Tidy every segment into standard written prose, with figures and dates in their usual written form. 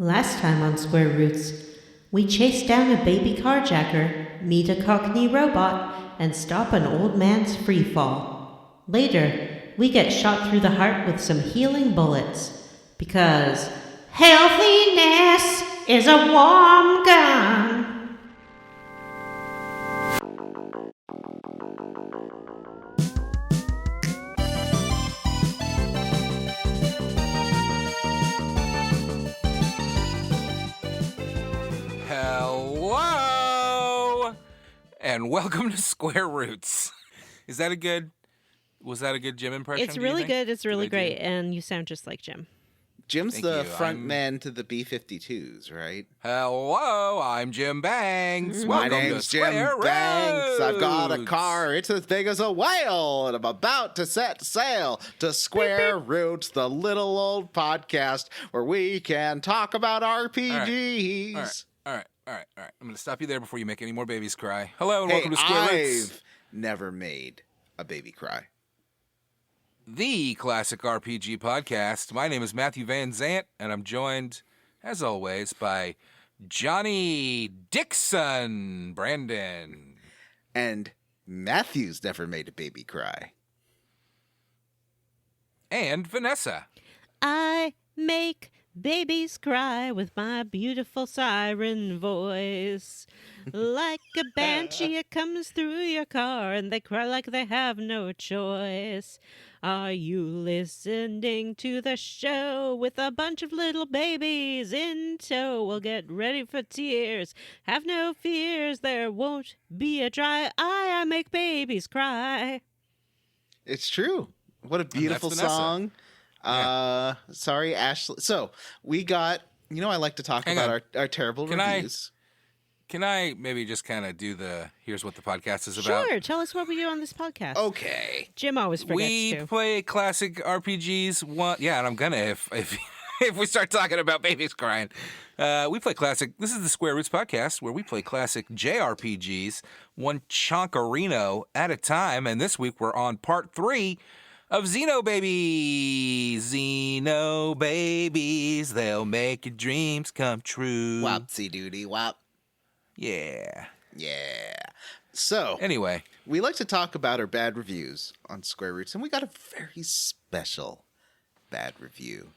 Last time on Square Roots, we chase down a baby carjacker, meet a Cockney robot, and stop an old man's free fall. Later, we get shot through the heart with some healing bullets. Because healthiness is a warm gun. Hello, and welcome to Square Roots. Was that a good Jim impression? It's really good. It's really great, and you sound just like Jim. Jim's the front man to the B-52s, right? Hello, I'm Jim Banks. My Welcome name's to Jim Square Banks. I've got a Roots. car. It's as big as a whale, and I'm about to set sail to Square Roots, the little old podcast where we can talk about RPGs. All right. I'm going to stop you there before you make any more babies cry. Hello, and welcome to Square Roots. I've never made a baby cry. The classic RPG podcast. My name is Matthew Van Zant, and I'm joined, as always, by Johnny Dixon Brandon. And Matthew's never made a baby cry. And Vanessa. I make babies cry with my beautiful siren voice. Like a banshee, it comes through your car, and they cry like they have no choice. Are you listening to the show with a bunch of little babies in tow? Well, get ready for tears. Have no fears, there won't be a dry eye. I make babies cry. It's true. What a beautiful Vanessa. song. Yeah. Sorry, Ashley. So we got, I like to talk about our terrible reviews. Can I maybe just kind of do here's what the podcast is about? Sure, tell us what we do on this podcast. Okay. Jim always forgets We to. play classic RPGs. And I'm gonna if if we start talking about babies crying. We play classic. This is the Square Roots podcast where we play classic JRPGs, one chonkerino at a time. And this week we're on part 3 of Xenobabies. Xenobabies, they'll make your dreams come true. Wopsy doody wop. Yeah. So, Anyway, we like to talk about our bad reviews on Square Roots, and we got a very special bad review.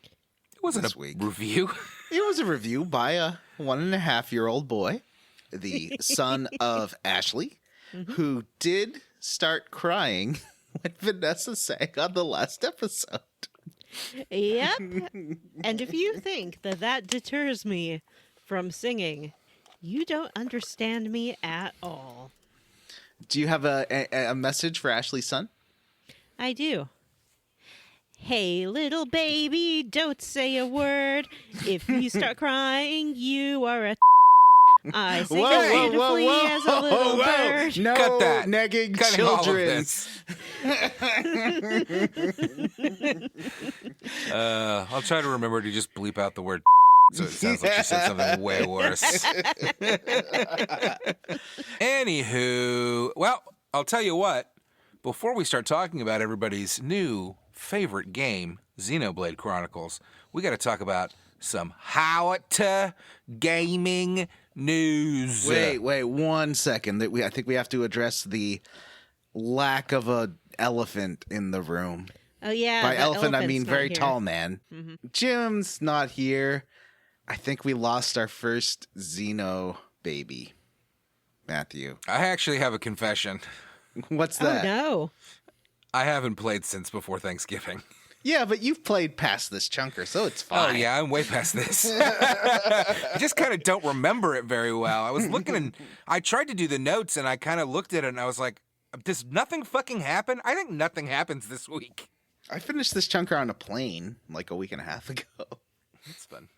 it wasn't This a week. review. It was a review by a 1.5-year-old boy, the son of Ashley, who did start crying when Vanessa sang on the last episode. Yep. And if you think that deters me from singing, you don't understand me at all. Do you have a message for Ashley's son? I do. Hey, little baby, don't say a word. If you start crying, you are a I sing as beautifully as a little bird. No Cut that. negging Cutting all of children. this. I'll try to remember to just bleep out the word so it sounds like she said something way worse. Anywho, well, I'll tell you what. Before we start talking about everybody's new favorite game, Xenoblade Chronicles, we got to talk about some hot gaming news. Wait 1 second. I think we have to address the lack of a elephant in the room. Oh, yeah. By the elephant, I elephant's mean not very here. tall man. Mm-hmm. Jim's not here. I think we lost our first Xeno baby. Matthew. I actually have a confession. What's Oh, that? no. I haven't played since before Thanksgiving. Yeah, but you've played past this chunker, so it's fine. Oh, yeah, I'm way past this. I just kind of don't remember it very well. I was looking and I tried to do the notes and I kind of looked at it and I was like, does nothing fucking happen? I think nothing happens this week. I finished this chunker on a plane like a week and a half ago. That's fun.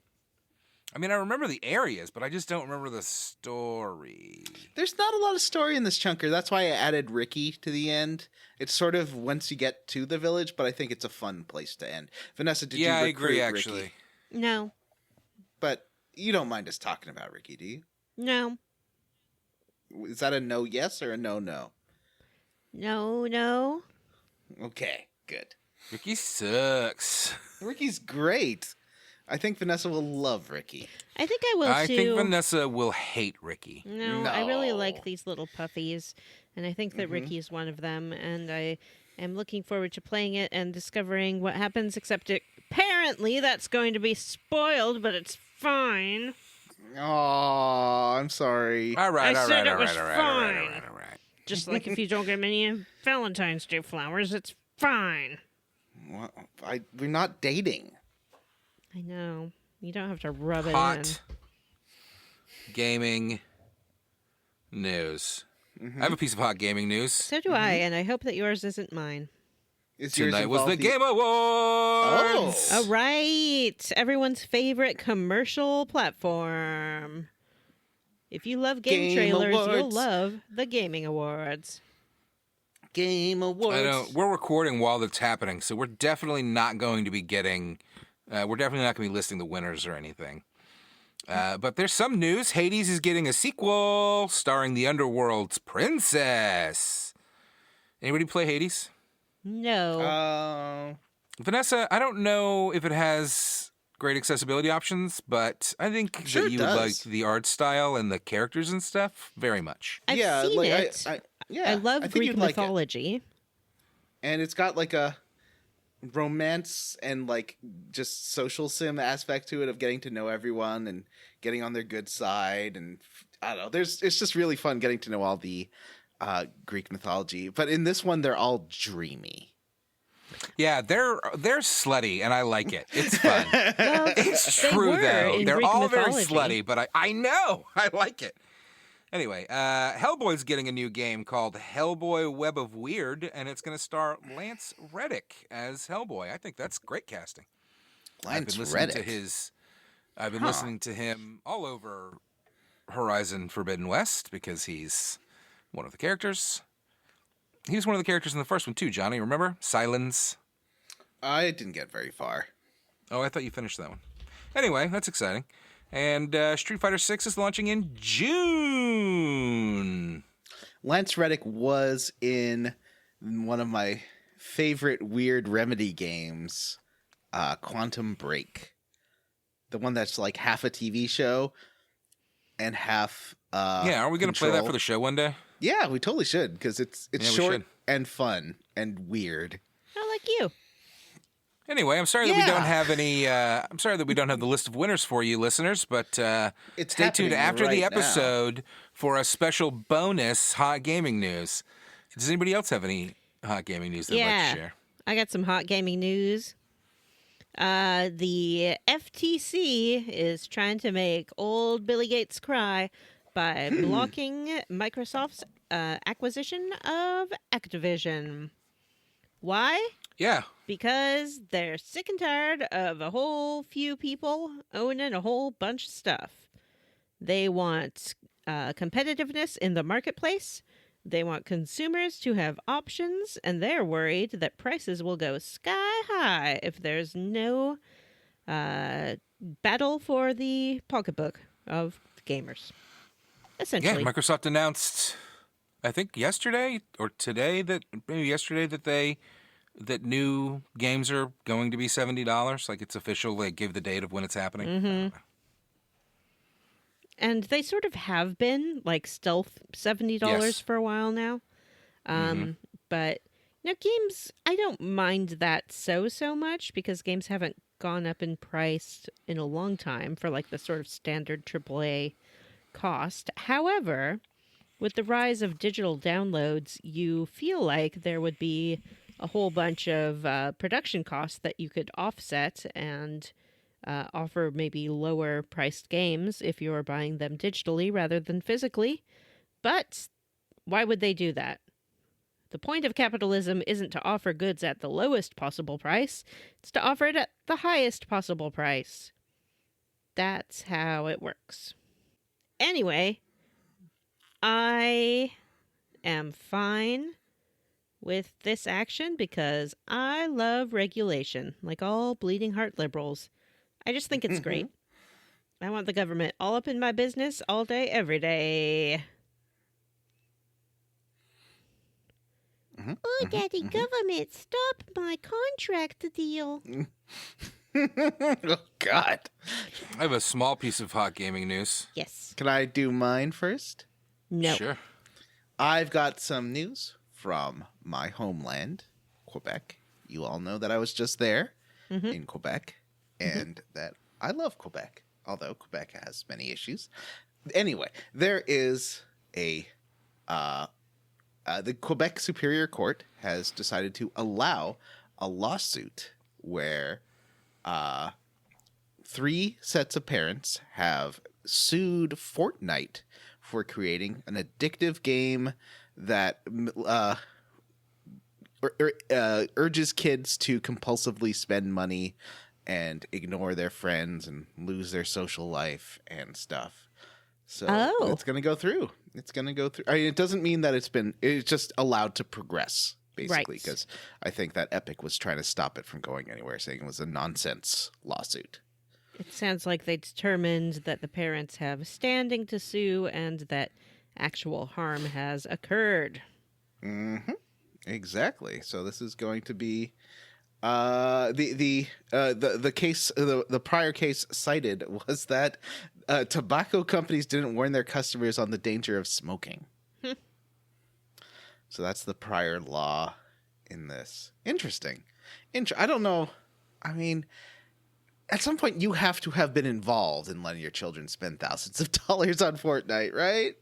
I mean, I remember the areas, but I just don't remember the story. There's not a lot of story in this chunker. That's why I added Riki to the end. It's sort of once you get to the village, but I think it's a fun place to end. Vanessa, did you Yeah, I recruit agree, Riki? actually. No. But you don't mind us talking about Riki, do you? No. Is that a no yes or a no no? No. Okay, good. Riki sucks. Riki's great. I think Vanessa will love Riki. I think I will too. I think Vanessa will hate Riki. No, I really like No. these little puffies, and I think that Riki is one of them, and I am looking forward to playing it and discovering what happens, except apparently that's going to be spoiled, but it's fine. Oh, I'm sorry. All right, I all said right, it all right, was all right, fine. all right. Just like if you don't get many Valentine's Day flowers, it's fine. Well, we're not dating. I know. You don't have to rub it in. Hot gaming news. I have a piece of hot gaming news. So do I, and I hope that yours isn't mine. Is yours Tonight was the involved Game Awards. All right. Everyone's favorite commercial platform. If you love game trailers, you'll Awards. love the Gaming Awards. Game Awards. I know we're recording while that's happening, so we're definitely not going to be getting. We're definitely not going to be listing the winners or anything. But there's some news. Hades is getting a sequel starring the Underworld's princess. Anybody play Hades? No. Vanessa, I don't know if it has great accessibility options, but I think Sure that it you would like does. the art style and the characters and stuff very much. I've seen it. Yeah, I love think Greek you'd like it. mythology. And it's got like a romance and like just social sim aspect to it of getting to know everyone and getting on their good side, and I don't know. It's just really fun getting to know all the Greek mythology. But in this one, they're all dreamy. Yeah, they're slutty, and I like it. It's fun. Well, It's they true, were though. in They're Greek all very mythology. slutty, but I know. I like it. Anyway, Hellboy's getting a new game called Hellboy Web of Weird, and it's going to star Lance Reddick as Hellboy. I think that's great casting. I've been listening to his. I've been listening to him all over Horizon Forbidden West because he's one of the characters. He was one of the characters in the first one too, Johnny. Remember Silence? I didn't get very far. Oh, I thought you finished that one. Anyway, that's exciting. And Street Fighter 6 is launching in June. Lance Reddick was in one of my favorite weird Remedy games, Quantum Break. The one that's like half a TV show and half Yeah, are we going to play that for the show one day? Yeah, we totally should, because it's Yeah, we short should. and fun and weird. I like you. Anyway, I'm sorry that we don't Yeah. have any. I'm sorry that we don't have the list of winners for you, listeners. But It's stay tuned happening after right the now. episode for a special bonus hot gaming news. Does anybody else have any hot gaming news they'd like Yeah. to share? I got some hot gaming news. The FTC is trying to make old Billy Gates cry by blocking Microsoft's acquisition of Activision. Why? Yeah. Because they're sick and tired of a whole few people owning a whole bunch of stuff. They want competitiveness in the marketplace. They want consumers to have options, and they're worried that prices will go sky high if there's no battle for the pocketbook of gamers. Essentially. Yeah, Microsoft announced, I think yesterday or today that that new games are going to be $70. Like it's official. They give the date of when it's happening. Mm-hmm. And they sort of have been like stealth $70 Yes. for a while now. But games, I don't mind that so much because games haven't gone up in price in a long time for like the sort of standard AAA cost. However, with the rise of digital downloads, you feel like there would be a whole bunch of production costs that you could offset and offer maybe lower priced games if you're buying them digitally rather than physically. But why would they do that? The point of capitalism isn't to offer goods at the lowest possible price. It's to offer it at the highest possible price. That's how it works. Anyway, I am fine with this action because I love regulation, like all bleeding heart liberals. I just think it's great. I want the government all up in my business all day, every day. Oh, Daddy, government, stop my contract deal. Oh, God. I have a small piece of hot gaming news. Yes. Can I do mine first? No. Sure. I've got some news from my homeland, Quebec. You all know that I was just there in Quebec, and that I love Quebec, although Quebec has many issues. Anyway, there is the Quebec Superior Court has decided to allow a lawsuit where 3 sets of parents have sued Fortnite for creating an addictive game that urges kids to compulsively spend money and ignore their friends and lose their social life and stuff. So it's going to go through. It's going to go through. I mean, it doesn't mean that it's just allowed to progress, basically, because I think that Epic was trying to stop it from going anywhere, saying it was a nonsense lawsuit. It sounds like they determined that the parents have standing to sue and that actual harm has occurred. Mm-hmm. Exactly. So this is going to be the case. The prior case cited was that tobacco companies didn't warn their customers on the danger of smoking. So that's the prior law in this. Interesting. I don't know. I mean, at some point you have to have been involved in letting your children spend thousands of dollars on Fortnite, right?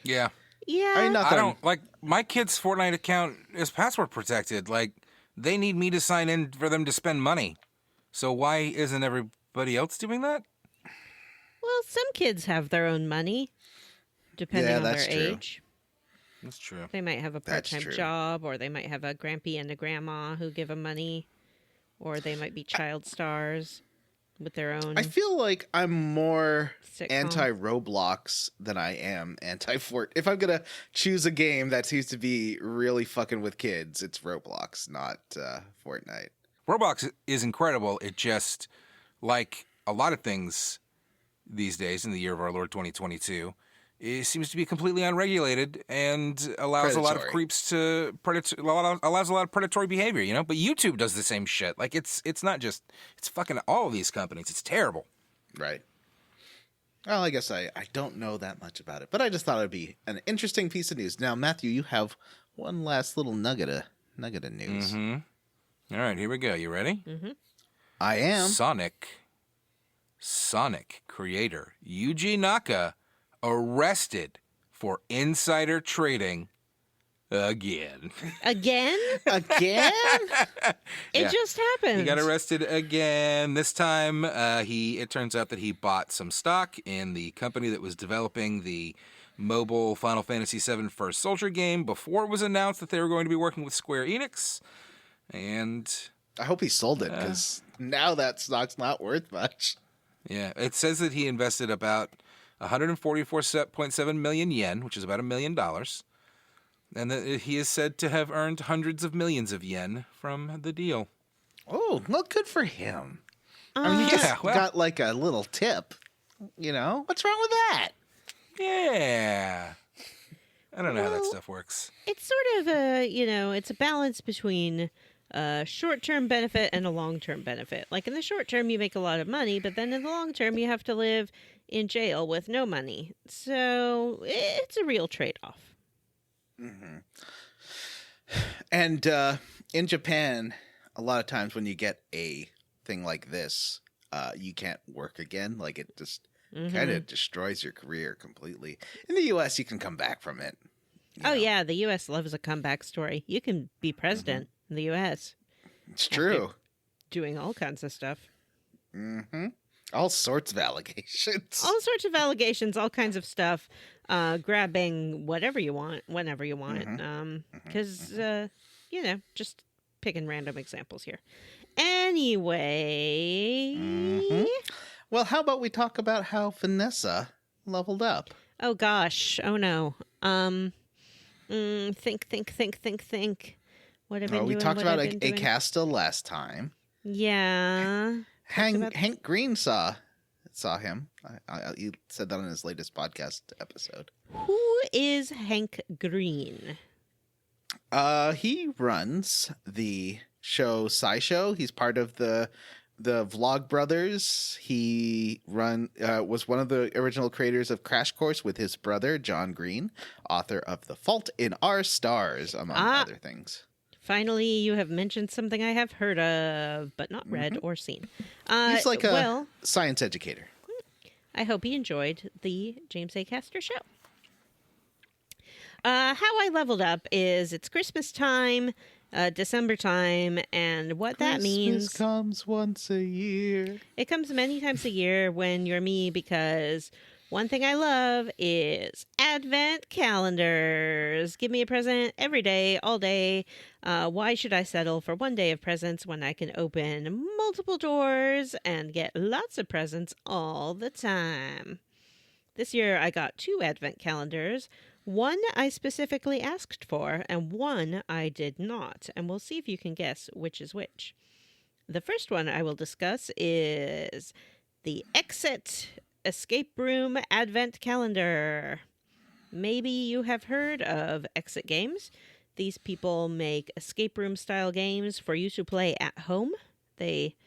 Yeah. Yeah. I mean, not that I don't like my kid's Fortnite account is password protected. Like they need me to sign in for them to spend money. So why isn't everybody else doing that? Well, some kids have their own money, depending on their that's true. age. That's true. They might have a That's part-time true. job, or they might have a grampy and a grandma who give them money, or they might be child stars with their own. I feel like I'm more Sitcom. anti-Roblox than I am anti-Fort. If I'm going to choose a game that seems to be really fucking with kids, it's Roblox, not Fortnite. Roblox is incredible. It just, like a lot of things these days in the year of our Lord 2022, it seems to be completely unregulated and allows a lot of Predatory. creeps to allows a lot of predatory behavior, you know? But YouTube does the same shit. Like it's not just, it's fucking all of these companies. It's terrible. Right. Well, I guess I don't know that much about it, but I just thought it would be an interesting piece of news. Now, Matthew, you have one last little nugget of news. All right, here we go. You ready? I am. Sonic creator Yuji Naka arrested for insider trading again. Again? Again? It Yeah. just happened. He got arrested again. This time, it turns out that he bought some stock in the company that was developing the mobile Final Fantasy VII First Soldier game before it was announced that they were going to be working with Square Enix. And I hope he sold it, because now that stock's not worth much. yeah, it says that he invested about 144.7 million yen, which is about $1 million. And that he is said to have earned hundreds of millions of yen from the deal. Oh, well, good for him. I mean, he Yeah, just well- got like a little tip. You know? What's wrong with that? Yeah. I don't know how that Well- stuff works. It's sort of a, it's a balance between a short-term benefit and a long-term benefit. Like in the short term, you make a lot of money, but then in the long term, you have to live in jail with no money. So it's a real trade-off. And in Japan, a lot of times when you get a thing like this, you can't work again. Like it just kind of destroys your career completely. In the U.S., you can come back from it. Oh, yeah, the U.S. loves a comeback story. You can be president in the U.S. It's true. doing all kinds of stuff. All sorts of allegations. All sorts of allegations, all kinds of stuff, grabbing whatever you want, whenever you want. Because, just picking random examples here. Anyway. Well, how about we talk about how Vanessa leveled up? Oh, gosh. Oh, no. Think. What have I been doing? We talked What about I've been doing? Acasta last time. Yeah. Hank Green saw him. He said that on his latest podcast episode. Who is Hank Green? He runs the show SciShow. He's part of the the Vlog Brothers. He was one of the original creators of Crash Course with his brother, John Green, author of The Fault in Our Stars, among other things. Finally, you have mentioned something I have heard of, but not read or seen. He's like a science educator. I hope he enjoyed the James A. Caster show. How I leveled up is it's Christmas time, December time, and what that means... Christmas comes once a year. It comes many times a year when you're me, because one thing I love is advent calendars. Give me a present every day, all day. Why should I settle for one day of presents when I can open multiple doors and get lots of presents all the time? This year I got 2 advent calendars. One I specifically asked for, and one I did not. And we'll see if you can guess which is which. The first one I will discuss is the Exit Escape Room Advent Calendar. Maybe you have heard of Exit Games. These people make escape room style games for you to play at home. They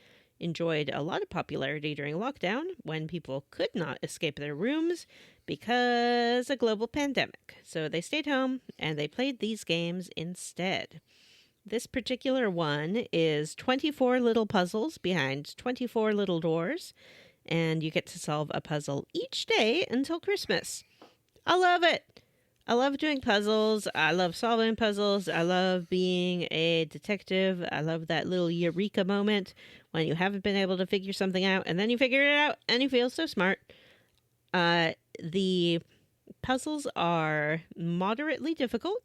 enjoyed a lot of popularity during lockdown when people could not escape their rooms because of global pandemic. So they stayed home and they played these games instead. This particular one is 24 little puzzles behind 24 little doors, and you get to solve a puzzle each day until Christmas. I love it. I love doing puzzles. I love solving puzzles. I love being a detective. I love that little eureka moment when you haven't been able to figure something out, and then you figure it out, and you feel so smart. The puzzles are moderately difficult.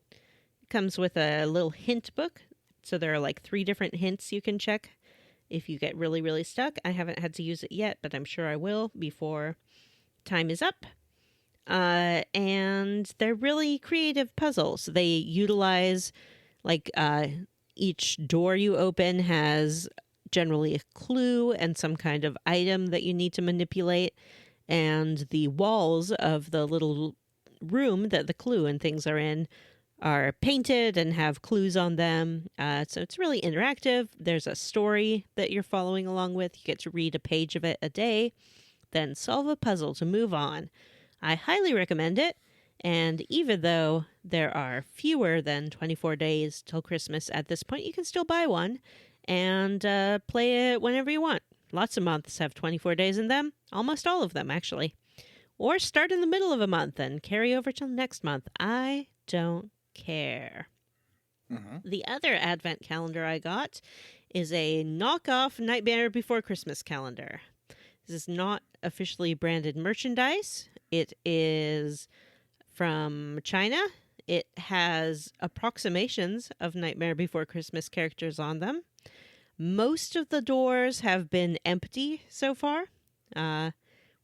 It comes with a little hint book, so there are like 3 different hints you can check if you get really, really stuck. I haven't had to use it yet, but I'm sure I will before time is up. And they're really creative puzzles. They utilize, each door you open has generally a clue and some kind of item that you need to manipulate. And the walls of the little room that the clue and things are in are painted and have clues on them. So it's really interactive. There's a story that you're following along with. You get to read a page of it a day, then solve a puzzle to move on. I highly recommend it. And even though there are fewer than 24 days till Christmas at this point, you can still buy one and play it whenever you want. Lots of months have 24 days in them. Almost all of them, actually. Or start in the middle of a month and carry over till next month. I don't care. Mm-hmm. The other advent calendar I got is a knockoff Nightmare Before Christmas calendar. This is not officially branded merchandise. It is from China. It has approximations of Nightmare Before Christmas characters on them. Most of the doors have been empty so far. We're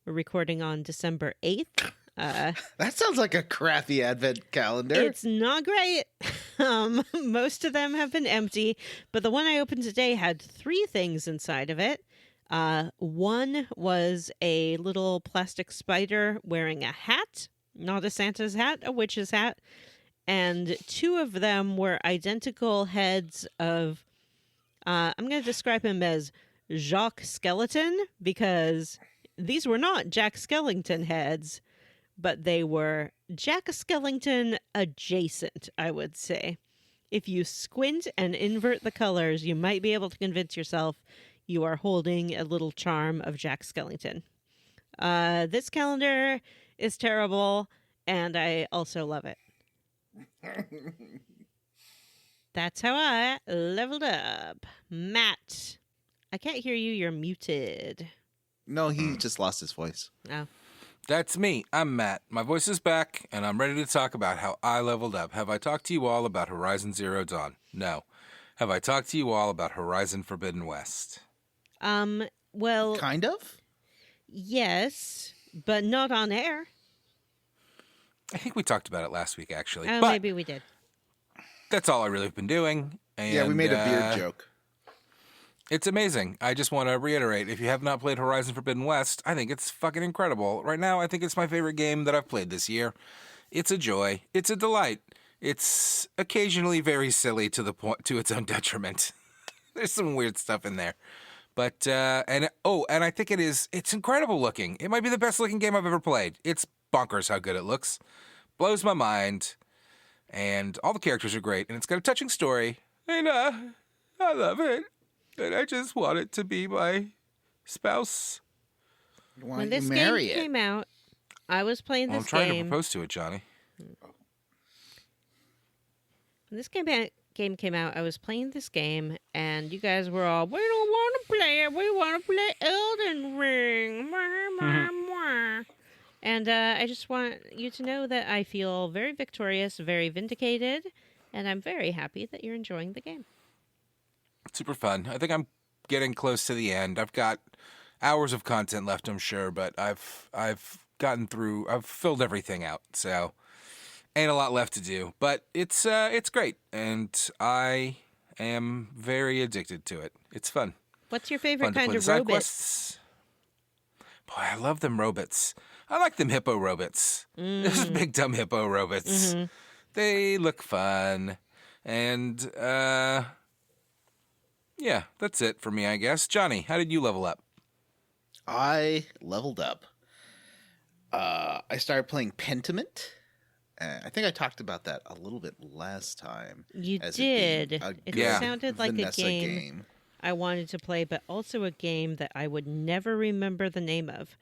recording on December 8th. That sounds like a crappy advent calendar. It's not great. Most of them have been empty, but the one I opened today had 3 things inside of it. One was a little plastic spider wearing a hat, not a Santa's hat, a witch's hat. And 2 of them were identical heads of, I'm going to describe him as Jacques Skeleton, because these were not Jack Skellington heads, but they were Jack Skellington adjacent, I would say. If you squint and invert the colors, you might be able to convince yourself you are holding a little charm of Jack Skellington. This calendar is terrible, and I also love it. That's how I leveled up. Matt, I can't hear you. You're muted. No, he just lost his voice. Oh. That's me. I'm Matt. My voice is back, and I'm ready to talk about how I leveled up. Have I talked to you all about Horizon Zero Dawn? No. Have I talked to you all about Horizon Forbidden West? Well... Kind of? Yes, but not on air. I think we talked about it last week, actually. Oh, but maybe we did. That's all I really have been doing. And, yeah, we made a beard joke. It's amazing. I just want to reiterate, if you have not played Horizon Forbidden West, I think it's fucking incredible. Right now, I think it's my favorite game that I've played this year. It's a joy. It's a delight. It's occasionally very silly to its own detriment. There's some weird stuff in there. But and I think it's incredible looking. It might be the best looking game I've ever played. It's bonkers how good it looks. Blows my mind. And all the characters are great, and it's got a touching story. And I love it. And I just want it to be my spouse. Why When don't this you game marry it? came out, I was playing Well, this I'm trying game. to propose to it, Johnny. When this game came out, I was playing this game, and you guys were all, we don't want to play it. We want to play Elden Ring. Mwah, mwah, mwah. And I just want you to know that I feel very victorious, very vindicated, and I'm very happy that you're enjoying the game. Super fun. I think I'm getting close to the end. I've got hours of content left, I'm sure, but I've gotten through. I've filled everything out, so ain't a lot left to do. But it's great, and I am very addicted to it. It's fun. What's your favorite Fun to kind play of the side robot? quests. Boy, I love them robots. I like them hippo robots. Those big dumb hippo robots. Mm-hmm. They look fun. And, yeah, that's it for me, I guess. Johnny, how did you level up? I leveled up. I started playing Pentiment. I think I talked about that a little bit last time. You as it being did. a It good sounded like Vanessa a game I wanted to play, but also a game that I would never remember the name of.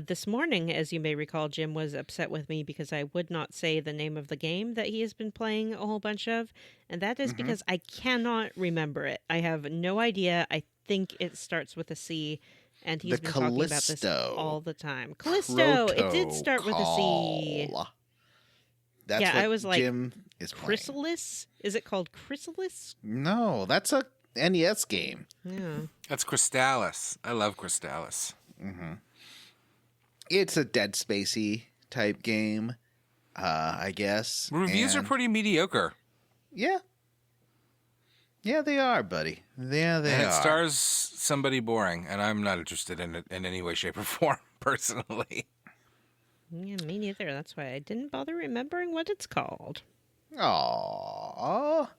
This morning, as you may recall, Jim was upset with me because I would not say the name of the game that he has been playing a whole bunch of, and that is because I cannot remember it. I have no idea. I think it starts with a C, and he's been talking about this Callisto. all the time. Callisto! It did start with a C. Protocol. That's Yeah, what I was like, Jim is playing. Chrysalis? Is it called Chrysalis? No, that's a NES game. Yeah. That's Crystallis. I love Crystallis. It's a Dead Spacey type game, I guess. Reviews are And- pretty mediocre. Yeah. Yeah, they are, buddy. Yeah, they And are. it stars somebody boring, and I'm not interested in it in any way, shape, or form, personally. Yeah, me neither. That's why I didn't bother remembering what it's called. Aww.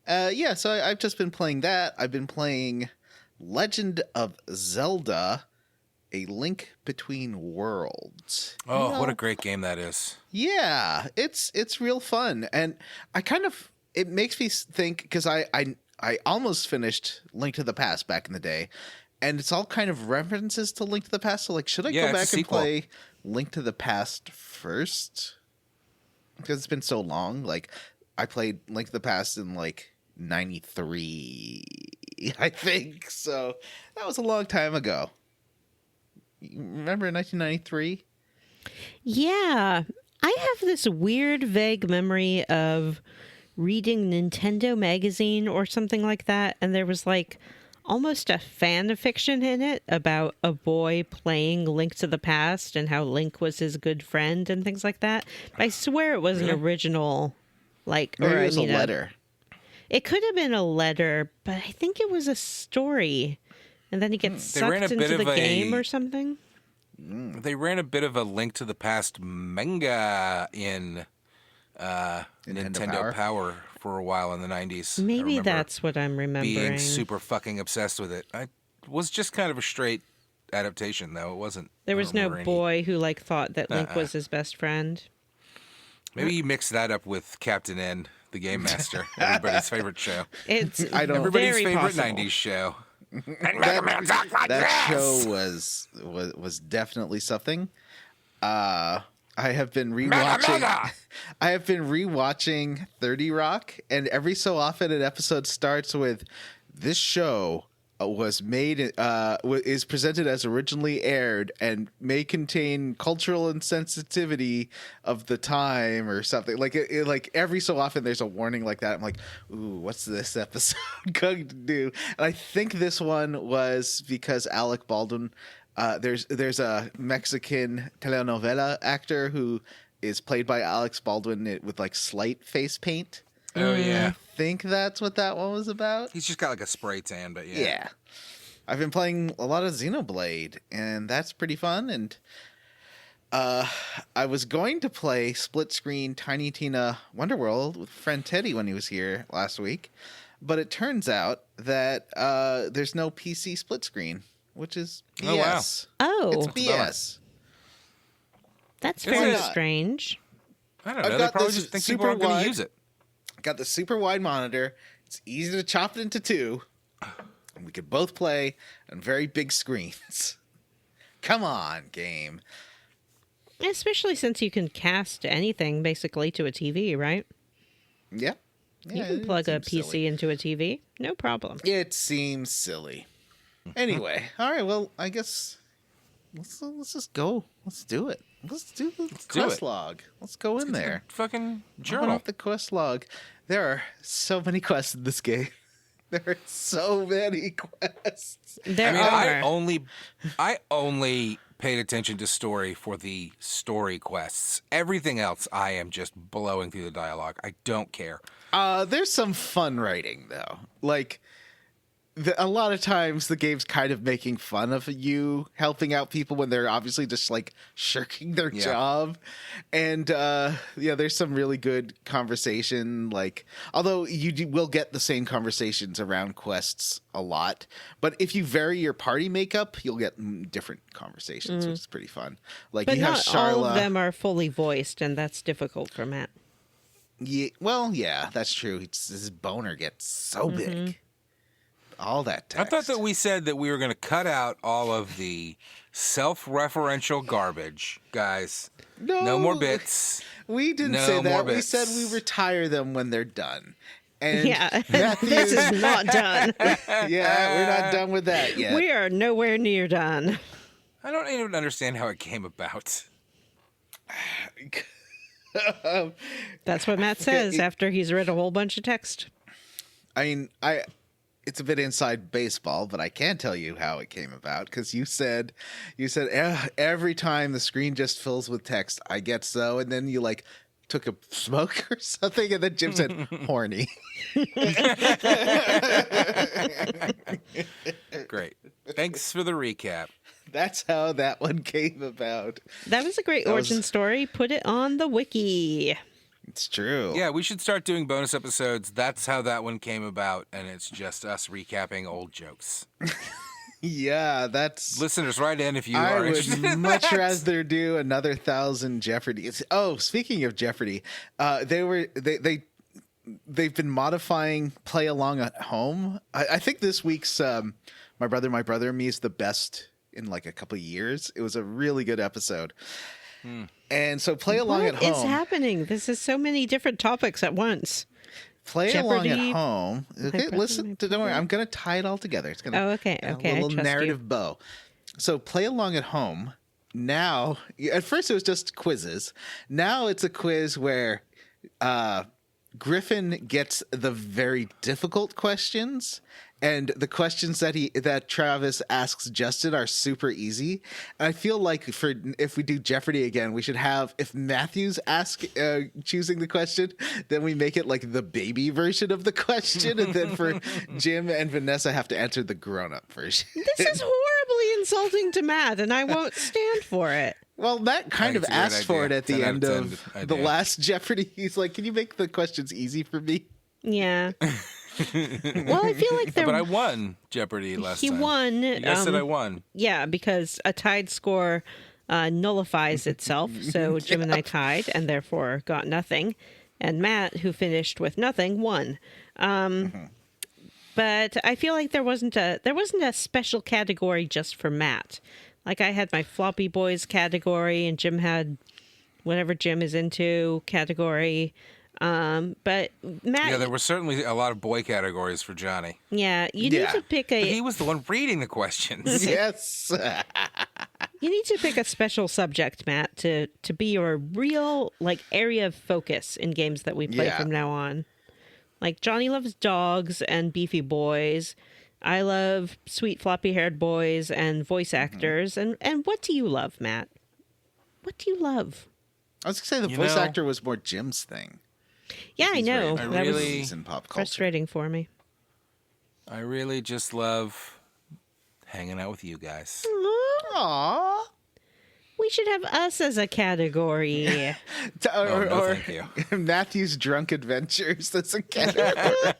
Yeah, so I've just been playing that. I've been playing Legend of Zelda, A Link Between Worlds. Oh, what a great game that is. Yeah, it's real fun. And it makes me think, because I almost finished Link to the Past back in the day, and it's all kind of references to Link to the Past. So, like, should I Yeah, go it's a back and sequel. play Link to the Past first? Because it's been so long. Like, I played Link to the Past in, like, 93, I think. So, that was a long time ago. You remember 1993? Yeah. I have this weird, vague memory of reading Nintendo Magazine or something like that, and there was, like, almost a fan fiction in it about a boy playing Link to the Past and how Link was his good friend and things like that. But I swear it was an original, like, Maybe it was I mean, a letter. It could have been a letter, but I think it was a story. And then he gets They ran sucked a bit into the of game a- or something. They ran a bit of a Link to the Past manga in Nintendo Power for a while in the 90s. I Maybe remember that's what I'm remembering. being super fucking obsessed with it. I was just kind of a straight adaptation, though. It wasn't. There I was don't no remember any- boy who like thought that Link was his best friend. Maybe you mix that up with Captain N, the Game Master, everybody's favorite show. It's I don't- Everybody's very favorite possible. 90s show. That show was definitely something. I have been rewatching. I have been rewatching 30 Rock, and every so often an episode starts with, "This show was made is presented as originally aired and may contain cultural insensitivity of the time," or something like it. Like every so often there's a warning like that. I'm like, ooh, what's this episode going to do? And I think this one was because Alec Baldwin. There's a Mexican telenovela actor who is played by Alex Baldwin with like slight face paint. Oh, yeah. I think that's what that one was about. He's just got like a spray tan, but yeah. Yeah. I've been playing a lot of Xenoblade, and that's pretty fun. And I was going to play split screen Tiny Tina Wonderworld with friend Teddy when he was here last week. But it turns out that there's no PC split screen, which is BS. Oh, wow. It's Oh, BS. that's Is very it? strange. I don't I've know. They got probably this just think super people aren't going wide- to use it. Got the super wide monitor. It's easy to chop it into two. And we could both play on very big screens. Come on, game. Especially since you can cast anything basically to a TV, right? Yeah. You can it plug a seems PC silly. into a TV. No problem. It seems silly. Anyway, all right. Well, I guess let's just go. Let's do it. Let's do the quest it. log. Let's go in there. Fucking Open journal. up the quest log. There are so many quests in this game. There are so many quests. There I mean, are. I only paid attention to story for the story quests. Everything else, I am just blowing through the dialogue. I don't care. There's some fun writing though. Like a lot of times the game's kind of making fun of you helping out people when they're obviously just like shirking their job. And there's some really good conversation. Like, although you will get the same conversations around quests a lot, but if you vary your party makeup, you'll get different conversations, which is pretty fun. Like, But you have not Charla. all of them are fully voiced, and that's difficult for Matt. Yeah, that's true. His boner gets so big. All that text. I thought that we said that we were going to cut out all of the self-referential garbage, guys. No more bits. We didn't No say more that. We bits. said we retire them when they're done. And Yeah, Matthew, this is not done. yeah, we're not done with that yet. We are nowhere near done. I don't even understand how it came about. That's what Matt says after he's read a whole bunch of text. I mean, it's a bit inside baseball, but I can tell you how it came about because you said every time the screen just fills with text, I get so, and then you like took a smoke or something, and then Jim said horny. Great. Thanks for the recap. That's how that one came about. That was a great origin story. Put it on the wiki. It's true. Yeah, we should start doing bonus episodes. That's how that one came about, and it's just us recapping old jokes. Yeah, that's. Listeners, write in if you I are would interested in much that. rather do another 1,000 Jeopardy. Speaking of Jeopardy, they've been modifying Play Along at Home. I think this week's My Brother and Me is the best in like a couple of years. It was a really good episode. And so Play Along at What is Home. happening? This is so many different topics at once. Play Along Jeopardy, at Home. Okay, Brother, listen. Don't worry. I'm going to tie it all together. It's going to Oh, okay. a Okay. I little trust narrative bow. So Play Along at Home. Now, at first it was just quizzes. Now it's a quiz where Griffin gets the very difficult questions, and the questions that Travis asks Justin are super easy. And I feel like if we do Jeopardy again, we should have, if Matthew's choosing the question, then we make it like the baby version of the question, and then for Jim and Vanessa have to answer the grown-up version. This is horribly insulting to Matt, and I won't stand for it. Well, Matt kind of think it's a great asked for it idea. at the 10 out end of of 10 the idea. last Jeopardy. He's like, "Can you make the questions easy for me?" Yeah. Well, I feel like But I won Jeopardy last he time. won. You guys said I won. Yeah, because a tied score nullifies itself. So Jim and I tied, and therefore got nothing. And Matt, who finished with nothing, won. But I feel like there wasn't a special category just for Matt. Like I had my floppy boys category, and Jim had whatever Jim is into category. But Matt, Yeah, there were certainly a lot of boy categories for Johnny. you need Yeah. to pick But he a was the one reading the questions. Yes. you need to pick a special subject, Matt, to be your real like area of focus in games that we play Yeah. from now on. Like Johnny loves dogs and beefy boys. I love sweet floppy haired boys and voice actors. And what do you love, Matt? What do you love? I was gonna say the You voice know- actor was more Jim's thing. Yeah, I He's very know. I That was really- in pop culture. frustrating for me. I really just love hanging out with you guys. Aww. We should have us as a category. Or thank you. Matthew's drunk adventures. That's a category.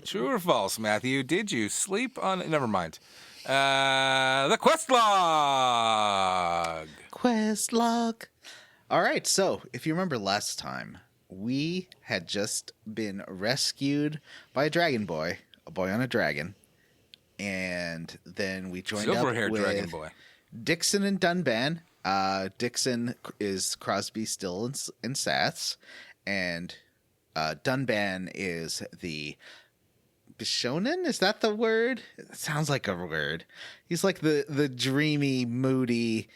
True or false, Matthew? Did you sleep on? Never mind. The quest log. Quest log. All right. So, if you remember last time, we had just been rescued by a dragon boy, a boy on a dragon, and then we joined up Silver-haired with dragon boy. Dixon and Dunban. Dixon is Crosby, Still, and Sass, and Dunban is the Bishonen. Is that the word? It sounds like a word. He's like the dreamy, moody,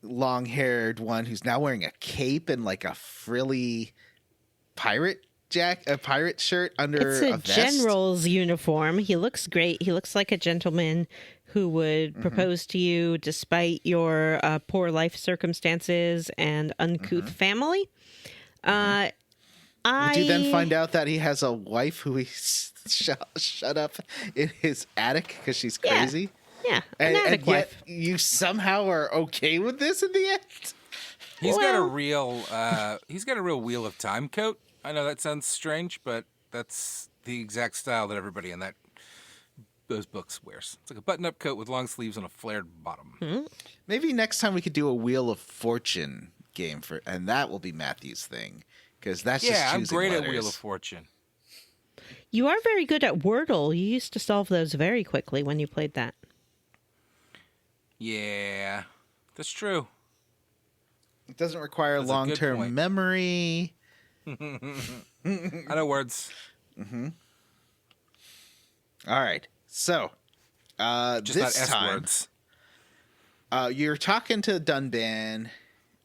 long-haired one who's now wearing a cape and like a frilly pirate shirt under It's a vest. general's uniform. He looks great. He looks like a gentleman who would propose to you despite your poor life circumstances and uncouth family. Would you then find out that he has a wife who he shut up in his attic because she's crazy? Yeah, an attic and yet wife. you somehow are okay with this in the end? He's got a Well- real Wheel of Time coat. I know that sounds strange, but that's the exact style that everybody in those books wears. It's like a button-up coat with long sleeves and a flared bottom. Maybe next time we could do a Wheel of Fortune game and that will be Matthew's thing because that's just Yeah, I'm choosing great letters. at Wheel of Fortune. You are very good at Wordle. You used to solve those very quickly when you played that. Yeah, that's true. It doesn't require That's a good long-term point. memory. I know words. All right, so Just this not S time words. you're talking to Dunban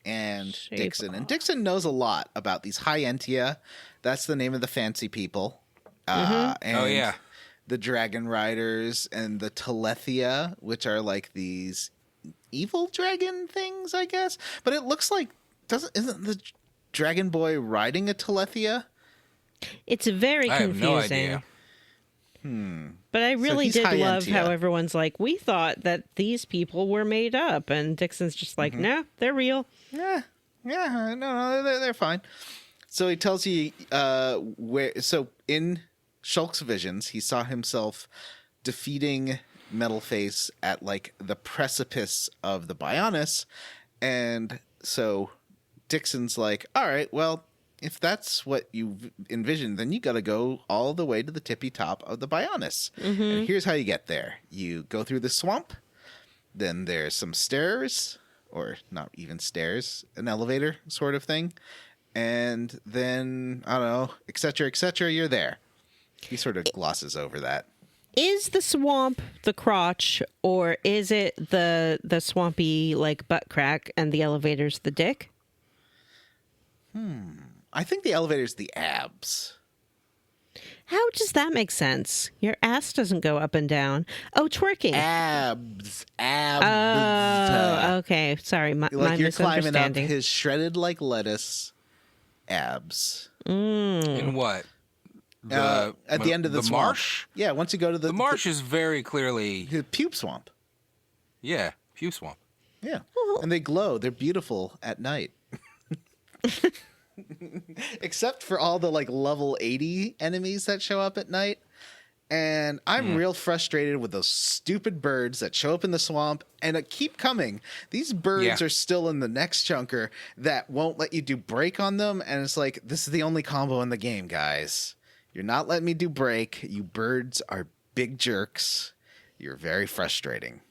and Shape Dixon, and Dixon knows a lot about these High Entia. That's the name of the fancy people. And Oh, yeah. the Dragon Riders and the Telethia, which are like these evil dragon things, I guess. But it looks like isn't the Dragon Boy riding a Telethia? It's very I have confusing. no idea. But I really he's did High love how Entia. everyone's like, we thought that these people were made up. And Dixon's just like, no, they're real. Yeah, no, they're fine. So he tells you where. So in Shulk's visions, he saw himself defeating Metalface at like the precipice of the Bionis, and so Dixon's like, all right, well, if that's what you envisioned, then you got to go all the way to the tippy top of the Bionis. And here's how you get there: you go through the swamp, then there's some stairs, or not even stairs, an elevator sort of thing, and then I don't know, etc., you're there. He sort of glosses over that. Is the swamp the crotch, or is it the swampy like butt crack and the elevator's the dick? I think the elevator's the abs. How does that make sense? Your ass doesn't go up and down. Oh, twerking. Abs. Oh, okay. Sorry, my Like you're climbing up misunderstanding. his shredded like lettuce abs. In what? At the end of the swamp. marsh? Yeah, once you go to The marsh is very clearly, the pube swamp. yeah, Pew Swamp. Yeah. And they glow. They're beautiful at night. Except for all the like level 80 enemies that show up at night. And I'm real frustrated with those stupid birds that show up in the swamp and keep coming. These birds Yeah. are still in the next chunker that won't let you do break on them. And it's like, this is the only combo in the game, guys. You're not letting me do break. You birds are big jerks. You're very frustrating.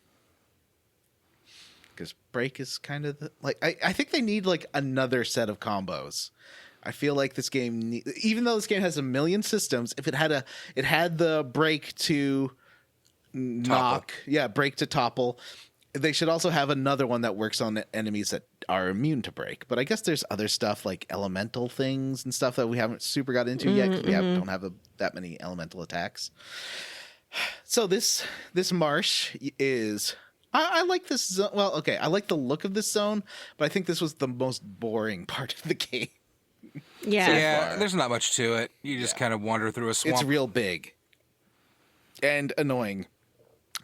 Because break is kind of I think they need like another set of combos. I feel like this game, even though this game has a million systems, if it had the break to knock, break to topple, they should also have another one that works on enemies that are immune to break. But I guess there's other stuff like elemental things and stuff that we haven't super got into yet. 'Cause we don't have that many elemental attacks. So this marsh is. I like this zone. Well, okay, I like the look of this zone, but I think this was the most boring part of the game. Yeah. Yeah, far. there's not much to it. You just kind of wander through a swamp. It's real big and annoying.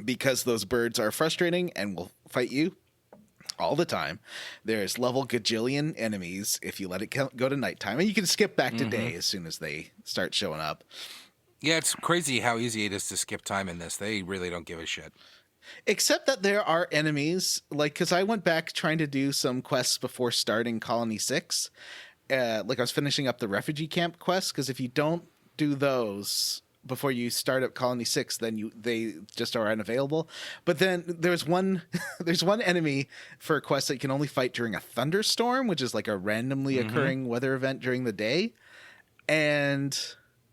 because those birds are frustrating and will fight you all the time. There's level gajillion enemies if you let it go to nighttime, and you can skip back to day as soon as they start showing up. Yeah, it's crazy how easy it is to skip time in this. They really don't give a shit. Except that there are enemies, like, because I went back trying to do some quests before starting Colony 6. Like, I was finishing up the refugee camp quest, because if you don't do those before you start up Colony 6, then they just are unavailable. But then there's one enemy for a quest that you can only fight during a thunderstorm, which is like a randomly occurring weather event during the day. And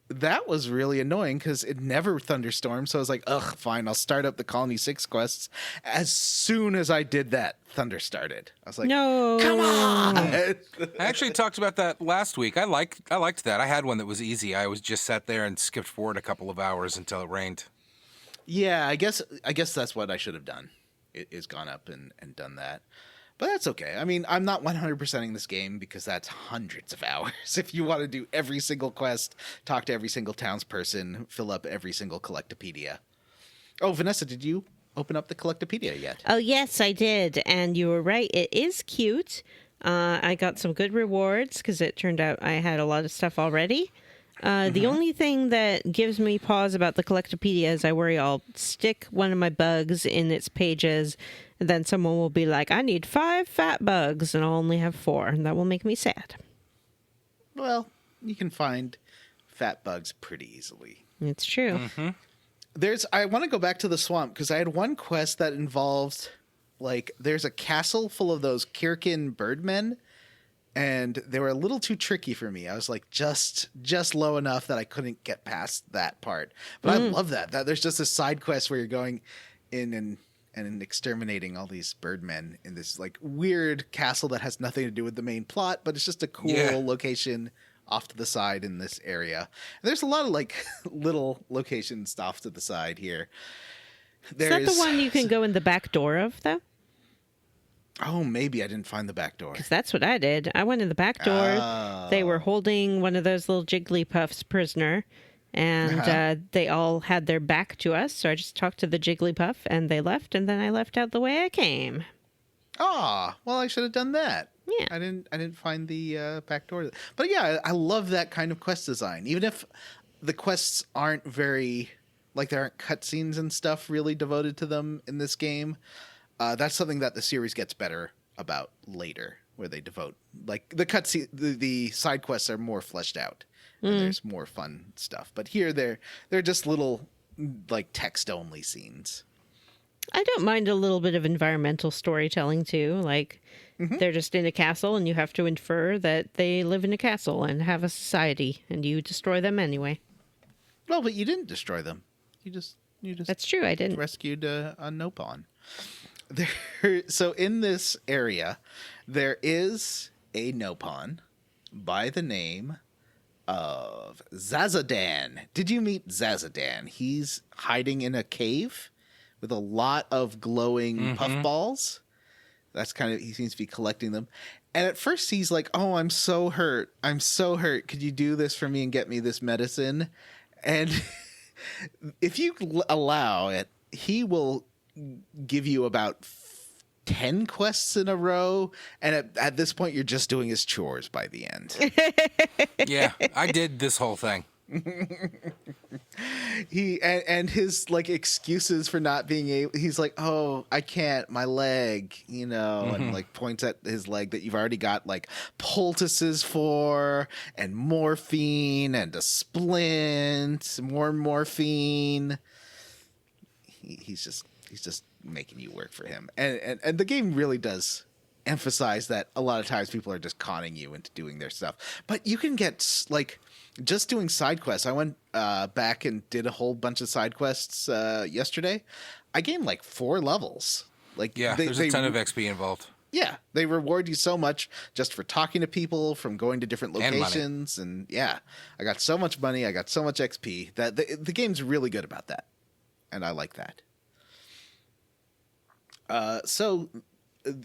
that was really annoying because it never thunderstorms. So I was like, ugh, fine, I'll start up the Colony 6 quests. As soon as I did that, thunder started. I was like, No. come on! I actually talked about that last week. I liked that. I had one that was easy. I was just sat there and skipped forward a couple of hours until it rained. Yeah, I guess that's what I should have done, is gone up and done that. But that's okay. I mean, I'm not 100%ing this game because that's hundreds of hours. If you want to do every single quest, talk to every single townsperson, fill up every single Collectopedia. Oh, Vanessa, did you open up the Collectopedia yet? Oh, yes, I did. And you were right. It is cute. I got some good rewards because it turned out I had a lot of stuff already. The only thing that gives me pause about the Collectopedia is I worry I'll stick one of my bugs in its pages, and then someone will be like, I need 5 fat bugs, and I'll only have 4, and that will make me sad. Well, you can find fat bugs pretty easily. It's true. I want to go back to the swamp because I had one quest that involved, like, there's a castle full of those Kirkin birdmen, and they were a little too tricky for me. I was like just low enough that I couldn't get past that part. But I love that there's just a side quest where you're going in and exterminating all these birdmen in this like weird castle that has nothing to do with the main plot, but it's just a cool location off to the side in this area. And there's a lot of like little locations off to the side here. Is that the one you can go in the back door of, though? Oh, maybe I didn't find the back door. Because that's what I did. I went in the back door. They were holding one of those little Jigglypuffs prisoner, and they all had their back to us. So I just talked to the Jigglypuff, and they left, and then I left out the way I came. Well, I should have done that. Yeah. I didn't find the back door. But yeah, I love that kind of quest design. Even if the quests aren't very, like, there aren't cutscenes and stuff really devoted to them in this game. That's something that the series gets better about later, where they devote, like, the cutscene, the side quests are more fleshed out, and there's more fun stuff. But here, they're just little, like, text-only scenes. I don't mind a little bit of environmental storytelling, too. Like, they're just in a castle, and you have to infer that they live in a castle and have a society, and you destroy them anyway. Well, but you didn't destroy them. You just That's true, I didn't. rescued a Nopon. So in this area, there is a Nopon by the name of Zazadan. Did you meet Zazadan? He's hiding in a cave with a lot of glowing puffballs. That's he seems to be collecting them. And at first he's like, oh, I'm so hurt. Could you do this for me and get me this medicine? And if you allow it, he will give you about 10 quests in a row, and at this point you're just doing his chores by the end. Yeah, I did this whole thing. He and his like excuses for not being able, he's like, oh, I can't, my leg, and like points at his leg that you've already got like poultices for, and morphine, and a splint, more morphine. He's just making you work for him. And the game really does emphasize that a lot of times people are just conning you into doing their stuff. But you can get, like, just doing side quests. I went back and did a whole bunch of side quests yesterday. I gained like 4 levels. Like, Yeah, there's a ton of XP involved. Yeah, they reward you so much just for talking to people, from going to different locations. And yeah, I got so much money. I got so much XP that the game's really good about that. And I like that. So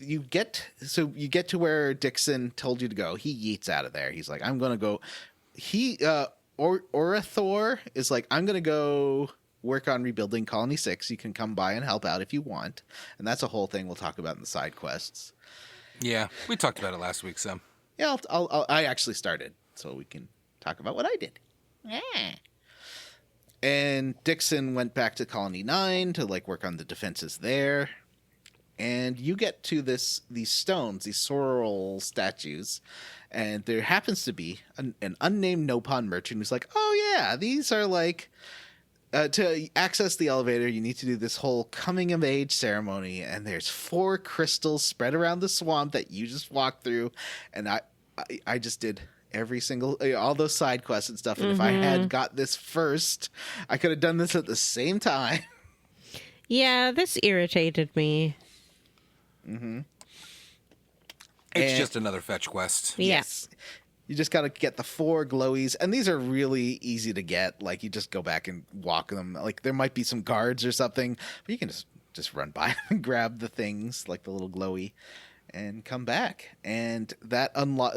you get to where Dixon told you to go. He yeets out of there. He's like, I'm gonna go. Orathor is like, I'm gonna go work on rebuilding Colony 6. You can come by and help out if you want. And that's a whole thing we'll talk about in the side quests. Yeah, we talked about it last week, so. Yeah, I actually started, so we can talk about what I did. Yeah. And Dixon went back to Colony 9 to like work on the defenses there. And you get to these stones, these sorrel statues, and there happens to be an unnamed Nopon merchant who's like, oh yeah, these are like, to access the elevator, you need to do this whole coming of age ceremony, and there's 4 crystals spread around the swamp that you just walk through, and I just did every single, all those side quests and stuff, and if I had got this first, I could have done this at the same time. Yeah, this irritated me. It's just another fetch quest. Yes. You just got to get the 4 glowies, and these are really easy to get. Like, you just go back and walk them. Like, there might be some guards or something, but you can just run by and grab the things, like the little glowy, and come back. And that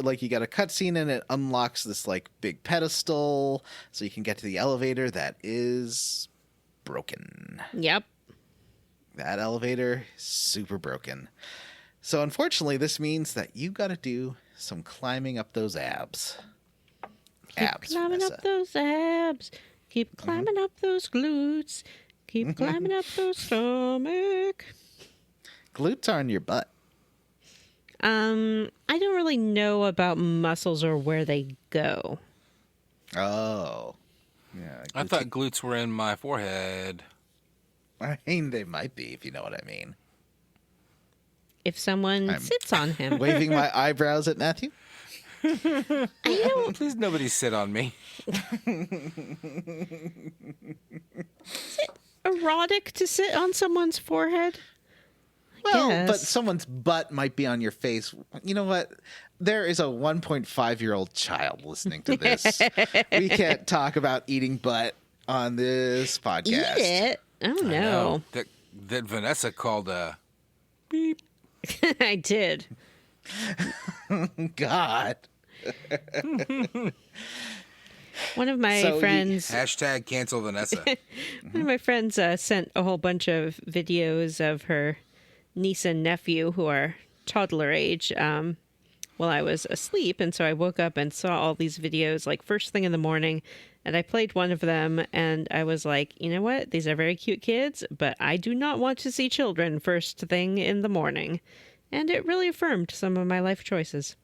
like, you got a cutscene, and it unlocks this like big pedestal, so you can get to the elevator that is broken. Yep. That elevator is super broken. So unfortunately, this means that you got to do some climbing up those abs. Keep climbing Vanessa. up those abs. Keep climbing up those glutes. Keep climbing up those stomach. Glutes are on your butt. I don't really know about muscles or where they go. Oh. Yeah. I thought glutes were in my forehead. I mean, they might be, if you know what I mean. If someone sits on him. Waving my eyebrows at Matthew? I don't. Please nobody sit on me. Is it erotic to sit on someone's forehead? Well, Yes. but someone's butt might be on your face. You know what? There is a 1.5-year-old child listening to this. We can't talk about eating butt on this podcast. Eat it? Oh, no. That Vanessa called a beep. I did. God. One of my So friends... Hashtag cancel Vanessa. One of my friends sent a whole bunch of videos of her niece and nephew who are toddler age while I was asleep. And so I woke up and saw all these videos like first thing in the morning. And I played one of them and I was like, you know what? These are very cute kids, but I do not want to see children first thing in the morning. And it really affirmed some of my life choices.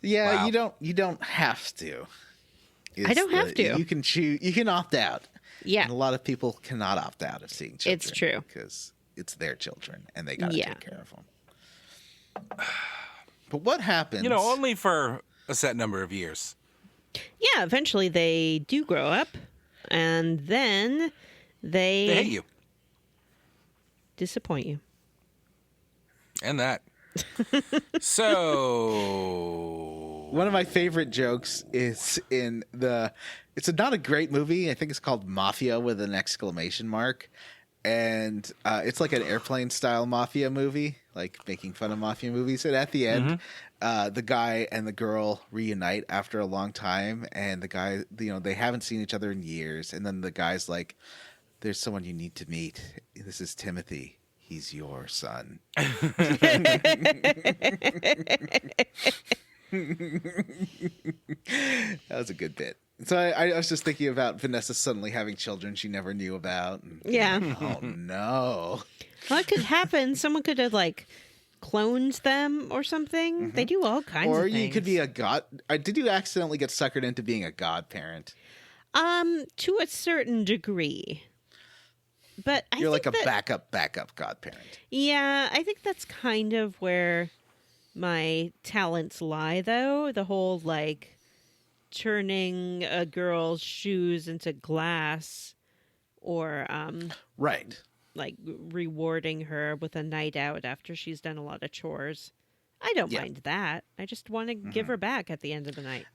Yeah, Wow. you don't have to. I don't have to. You can choose. You can opt out. Yeah. And a lot of people cannot opt out of seeing children. It's true. Because it's their children and they got to Yeah. take care of them. But what happens? Only for a set number of years. Yeah, eventually they do grow up and then They hate you. disappoint you. And that. So. One of my favorite jokes is in it's not a great movie. I think it's called Mafia with an exclamation mark. And it's like an airplane style mafia movie, like making fun of mafia movies. And at the end, the guy and the girl reunite after a long time. And the guy, they haven't seen each other in years. And then the guy's like, there's someone you need to meet. This is Timothy. He's your son. That was a good bit. So I was just thinking about Vanessa suddenly having children she never knew about. And, Yeah. Oh, no. Well, it could happen. Someone could have like cloned them or something. They do all kinds Or of things. you could be a god. Did you accidentally get suckered into being a godparent? To a certain degree. But I You're like think a that, backup godparent. Yeah, I think that's kind of where my talents lie, though. The whole like turning a girl's shoes into glass, or Right. like rewarding her with a night out after she's done a lot of chores. I don't Yeah. mind that. I just want to give her back at the end of the night.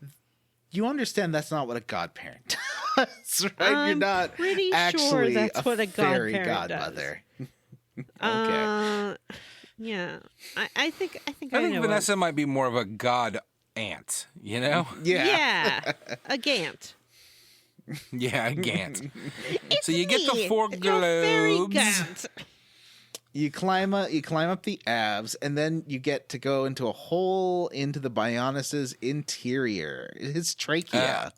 You understand that's not what a godparent does, right? You're I'm not pretty actually sure that's what a fairy godparent godmother. does. Yeah. I think I think know Vanessa might be more of a god aunt, you know? Yeah. Yeah, a Gant. Yeah, I can't. So you It's get the me, 4 your fairy globes. cat. You climb up the Avs, and then you get to go into a hole into the Bionis's interior. His trachea.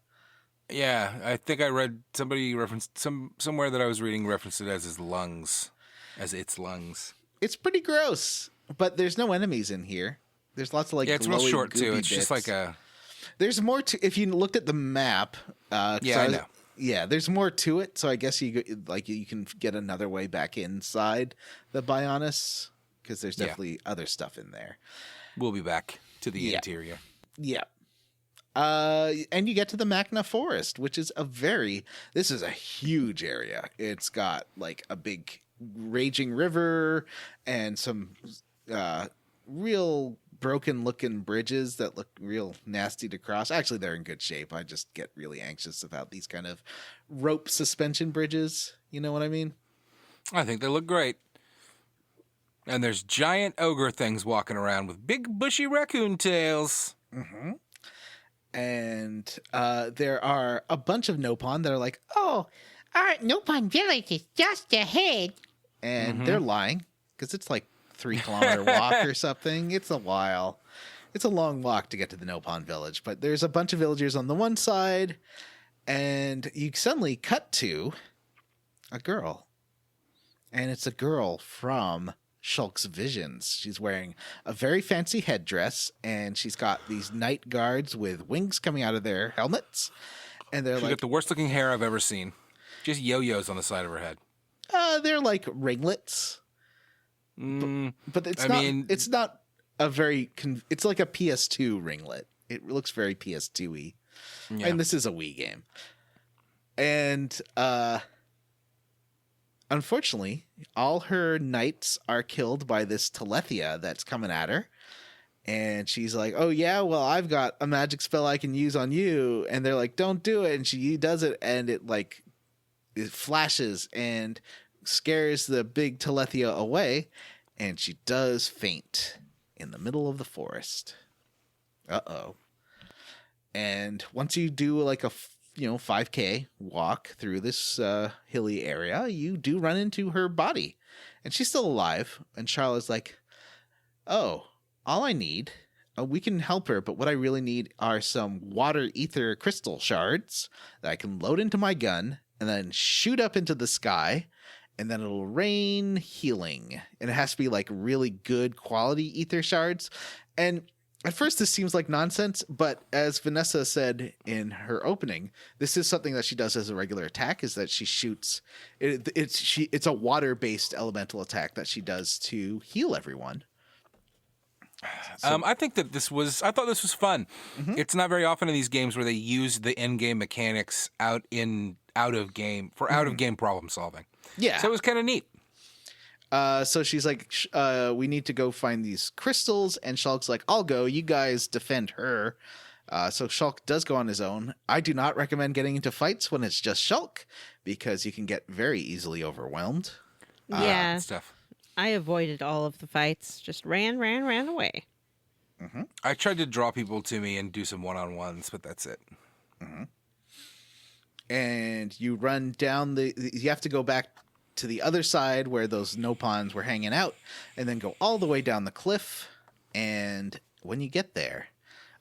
Yeah, I think I read somebody referenced somewhere that I was reading referenced it as his lungs, as its lungs. It's pretty gross, but there's no enemies in here. There's lots of like Yeah, it's real glowy, short too. goopy It's just bits. like a There's more to if you looked at the map. Yeah, I know. Yeah, there's more to it. So I guess you can get another way back inside the Bionis because there's Yeah. definitely other stuff in there. We'll be back to the Yeah. interior. Yeah. And you get to the Magna Forest, which is this is a huge area. It's got like a big raging river and some real broken looking bridges that look real nasty to cross. Actually, they're in good shape. I just get really anxious about these kind of rope suspension bridges. You know what I mean? I think they look great. And there's giant ogre things walking around with big bushy raccoon tails. Mm-hmm. And there are a bunch of Nopon that are like, oh, our Nopon Village is just ahead. And they're lying because it's like 3-kilometer walk or something. It's a while. It's a long walk to get to the Nopon Village. But there's a bunch of villagers on the one side. And you suddenly cut to a girl. And it's a girl from Shulk's visions. She's wearing a very fancy headdress, and she's got these night guards with wings coming out of their helmets. And they're She got the worst looking hair I've ever seen. Just yo-yos on the side of her head. They're like ringlets. But it's not a very it's like a PS2 ringlet. It looks very PS2-y. Yeah. And this is a Wii game. And unfortunately, all her knights are killed by this Telethia that's coming at her. And she's like, oh, yeah, well, I've got a magic spell I can use on you. And they're like, don't do it. And she does it, and it flashes and scares the big Telethia away. And she does faint in the middle of the forest. Uh-oh. And once you do like a 5K walk through this hilly area, you do run into her body. And she's still alive. And Charlotte's like, oh, all I need, we can help her, but what I really need are some water ether crystal shards that I can load into my gun and then shoot up into the sky, and then it'll rain healing. And it has to be like really good quality ether shards. And at first, this seems like nonsense, but as Vanessa said in her opening, this is something that she does as a regular attack, is that she shoots. It's a water-based elemental attack that she does to heal everyone. So, I thought this was fun. Mm-hmm. It's not very often in these games where they use the in-game mechanics out of game problem solving. Yeah. So it was kind of neat. So she's like, we need to go find these crystals, and Shulk's like, I'll go. You guys defend her. So Shulk does go on his own. I do not recommend getting into fights when it's just Shulk, because you can get very easily overwhelmed. Yeah. Stuff. I avoided all of the fights. Just ran away. Mm-hmm. I tried to draw people to me and do some one-on-ones, but that's it. Mm-hmm. And you run down you have to go back to the other side where those Nopons were hanging out, and then go all the way down the cliff. And when you get there,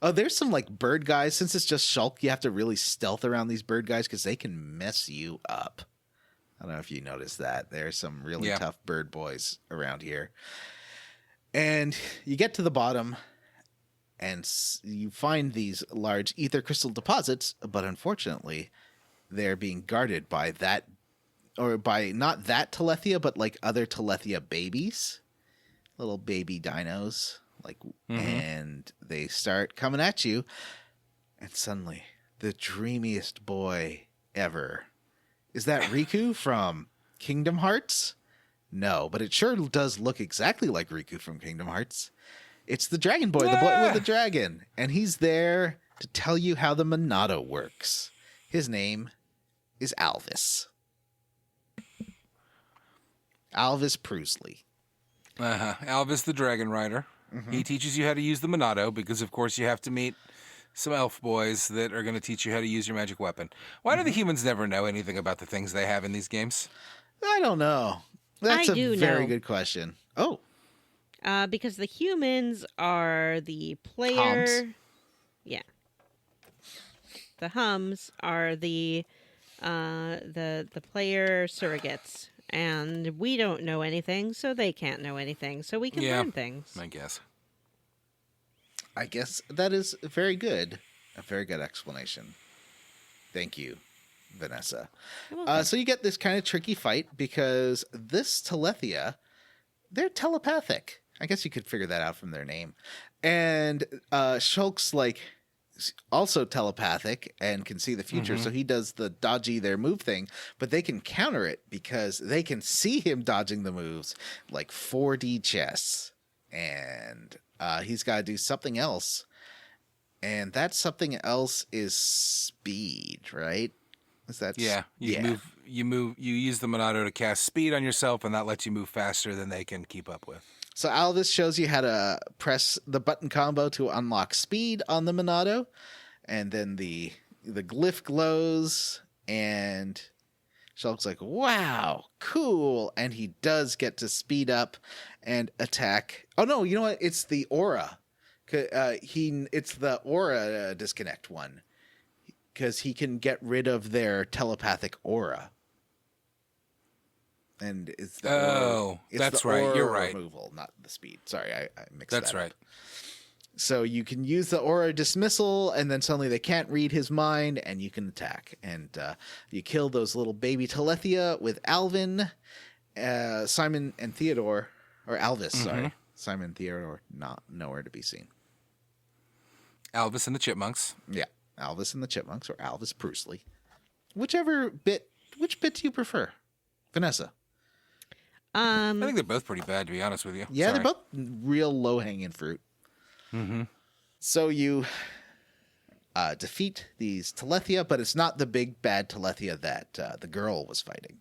there's some like bird guys. Since it's just Shulk, you have to really stealth around these bird guys because they can mess you up. I don't know if you noticed that. There's some really tough bird boys around here. And you get to the bottom, and you find these large ether crystal deposits, but unfortunately, they're being guarded by by not that Telethia, but like other Telethia babies, little baby dinos, and they start coming at you. And suddenly, the dreamiest boy ever. Is that Riku from Kingdom Hearts? No, but it sure does look exactly like Riku from Kingdom Hearts. It's the Dragon Boy, the boy with the dragon. And he's there to tell you how the Monado works. His name is Alvis. Alvis Prousley. Alvis the Dragon Rider. Mm-hmm. He teaches you how to use the Monado because, of course, you have to meet some elf boys that are going to teach you how to use your magic weapon. Why do the humans never know anything about the things they have in these games? I don't know. That's I a do very know. good question. Oh, Because the humans are the player. Hums. Yeah. The hums are the player surrogates, and we don't know anything, so they can't know anything, so we can Yeah. learn things. I guess. I guess that is very good. A very good explanation. Thank you, Vanessa. You're welcome. So you get this kind of tricky fight because this Telethia, they're telepathic. I guess you could figure that out from their name. And Shulk's like also telepathic and can see the future, so he does the dodgy their move thing, but they can counter it because they can see him dodging the moves like 4D chess. And he's got to do something else. And that something else is speed, right? Is that You use the Monado to cast speed on yourself, and that lets you move faster than they can keep up with. So Alvis shows you how to press the button combo to unlock speed on the Monado, and then the glyph glows, and Shulk's like, wow, cool, and he does get to speed up and attack. Oh no, you know what? It's the aura. It's the aura disconnect one, because he can get rid of their telepathic aura. And it's the aura, it's that's the right. aura You're right. removal, not the speed. Sorry, I mixed That's that right. up. So you can use the aura dismissal, and then suddenly they can't read his mind, and you can attack. And you kill those little baby Telethia with Alvin, Simon, and Theodore, or Alvis. Sorry, Simon and Theodore not nowhere to be seen. Alvis and the Chipmunks. Yeah, Alvis and the Chipmunks, or Alvis Priestley, which bit do you prefer, Vanessa? I think they're both pretty bad, to be honest with you. Yeah, Sorry. they're both real low-hanging fruit. Mm-hmm. So you defeat these Telethia, but it's not the big bad Telethia that the girl was fighting.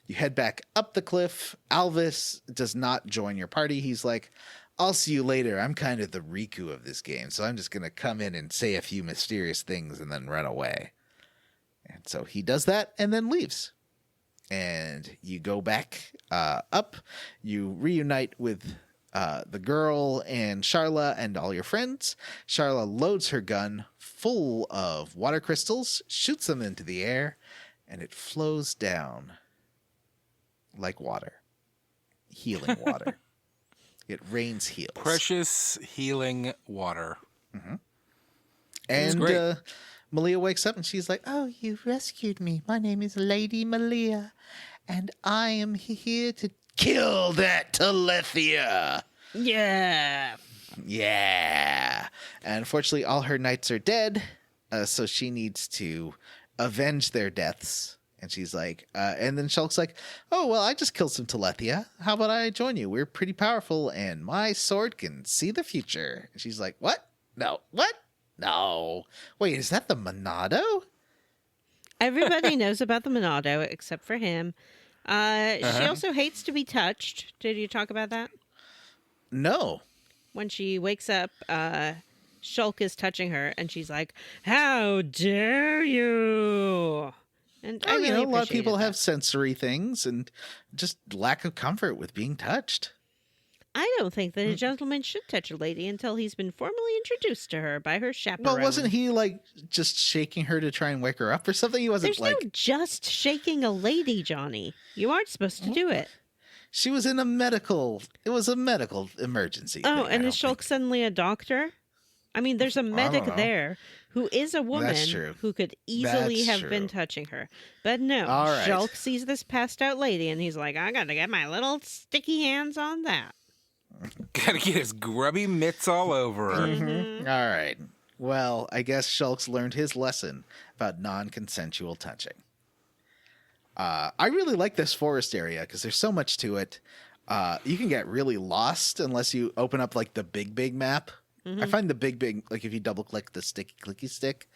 You head back up the cliff. Alvis does not join your party. He's like, I'll see you later. I'm kind of the Riku of this game, so I'm just going to come in and say a few mysterious things and then run away. And so he does that and then leaves. And you go back up. You reunite with the girl and Sharla and all your friends. Sharla loads her gun full of water crystals, shoots them into the air, and it flows down like water. Healing water. It rains heals. Precious healing water. And great. Malia wakes up and she's like, oh, you rescued me. My name is Lady Malia, and I am here to kill that Telethia. Yeah. Yeah. And unfortunately, all her knights are dead, so she needs to avenge their deaths. And she's like, and then Shulk's like, oh, well, I just killed some Telethia. How about I join you? We're pretty powerful, and my sword can see the future. And she's like, what? No. What? No. Wait, is that the Monado? Everybody knows about the Monado except for him. She also hates to be touched. Did you talk about that? No. When she wakes up, Shulk is touching her, and she's like, how dare you? And I Oh, really you know, a lot of appreciated people that. have sensory things and just lack of comfort with being touched. I don't think that a gentleman should touch a lady until he's been formally introduced to her by her chaperone. Well, wasn't he like just shaking her to try and wake her up or something? He wasn't There's like no just shaking a lady, Johnny. You aren't supposed to do it. she was in a medical. It was a medical emergency. Oh, thing, and I is don't Shulk suddenly a doctor? I mean, there's a medic know. there who is a woman true. who could easily That's have been true. touching her. But no, All right. Shulk sees this passed out lady, and he's like, I gotta get my little sticky hands on that. Gotta get his grubby mitts all over her. Mm-hmm. All right. Well, I guess Shulk's learned his lesson about non-consensual touching. I really like this forest area because there's so much to it. You can get really lost unless you open up like the big map. I find the big, like if you double click the sticky clicky stick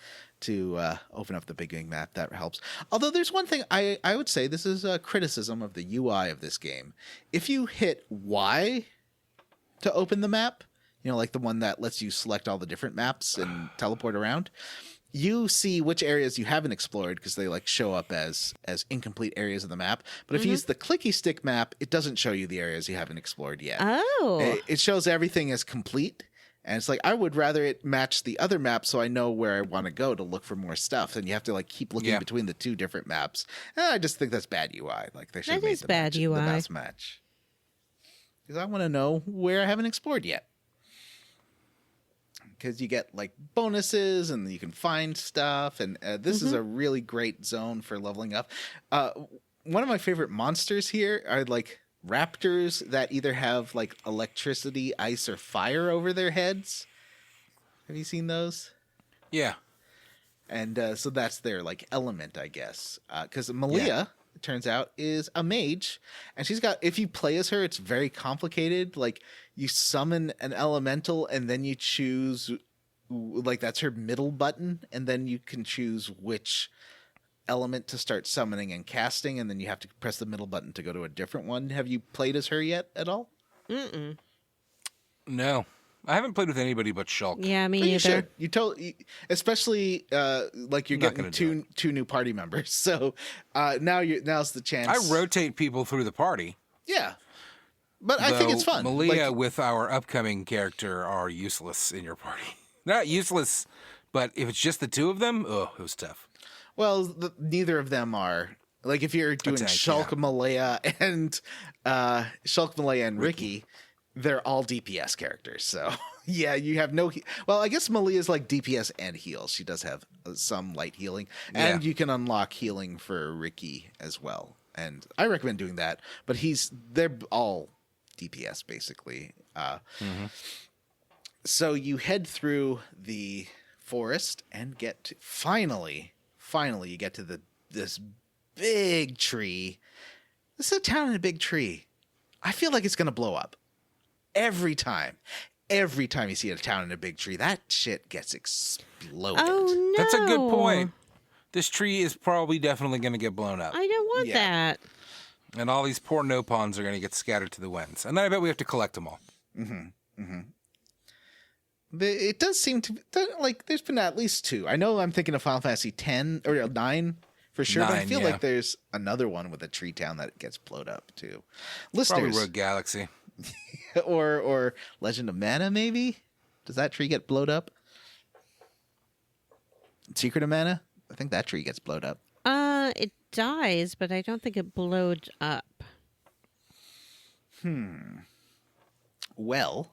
to open up the big map, that helps. Although there's one thing I would say, this is a criticism of the UI of this game. If you hit Y to open the map, like the one that lets you select all the different maps and teleport around, you see which areas you haven't explored because they like show up as incomplete areas of the map. But if you use the clicky stick map, it doesn't show you the areas you haven't explored yet. Oh. It shows everything as complete. And it's like, I would rather it match the other map so I know where I want to go to look for more stuff. And you have to like keep looking between the two different maps. And I just think that's bad UI. Like they should have made the best match. Because I want to know where I haven't explored yet. Because you get like bonuses and you can find stuff. And this is a really great zone for leveling up. One of my favorite monsters here are like raptors that either have like electricity, ice, or fire over their heads. Have you seen those? Yeah. And so that's their like element, I guess. Because Malia, it turns out, is a mage. And she's got, if you play as her, it's very complicated. Like you summon an elemental and then you choose, like that's her middle button. And then you can choose which element to start summoning and casting, and then you have to press the middle button to go to a different one. Have you played as her yet at all? No, I haven't played with anybody but Shulk. Yeah, me But either. you should. especially like you're getting two new party members. So now's the chance. I rotate people through the party. Yeah, but I think it's fun. Malia with our upcoming character are useless in your party. Not useless, but if it's just the two of them, it was tough. Well, neither of them are. Like if you're doing Shulk, Malia, and Riki, they're all DPS characters. So yeah, you have no. Well, I guess Malia's like DPS and heal. She does have some light healing, and you can unlock healing for Riki as well. And I recommend doing that. But they're all DPS basically. So you head through the forest and get to, finally you get to this big tree. This is a town in a big tree. I feel like it's going to blow up. Every time you see a town in a big tree, that shit gets exploded. Oh, no. That's a good point. This tree is probably definitely going to get blown up. I don't want that. And all these poor Nopons are going to get scattered to the winds. And then I bet we have to collect them all. It does seem to like there's been at least two. I know I'm thinking of Final Fantasy 10 or 9 for sure, but I feel like there's another one with a tree town that gets blown up too. Listeners, Probably Rogue Galaxy. or Legend of Mana, maybe? Does that tree get blowed up? Secret of Mana? I think that tree gets blowed up. It dies, but I don't think it blowed up. Well,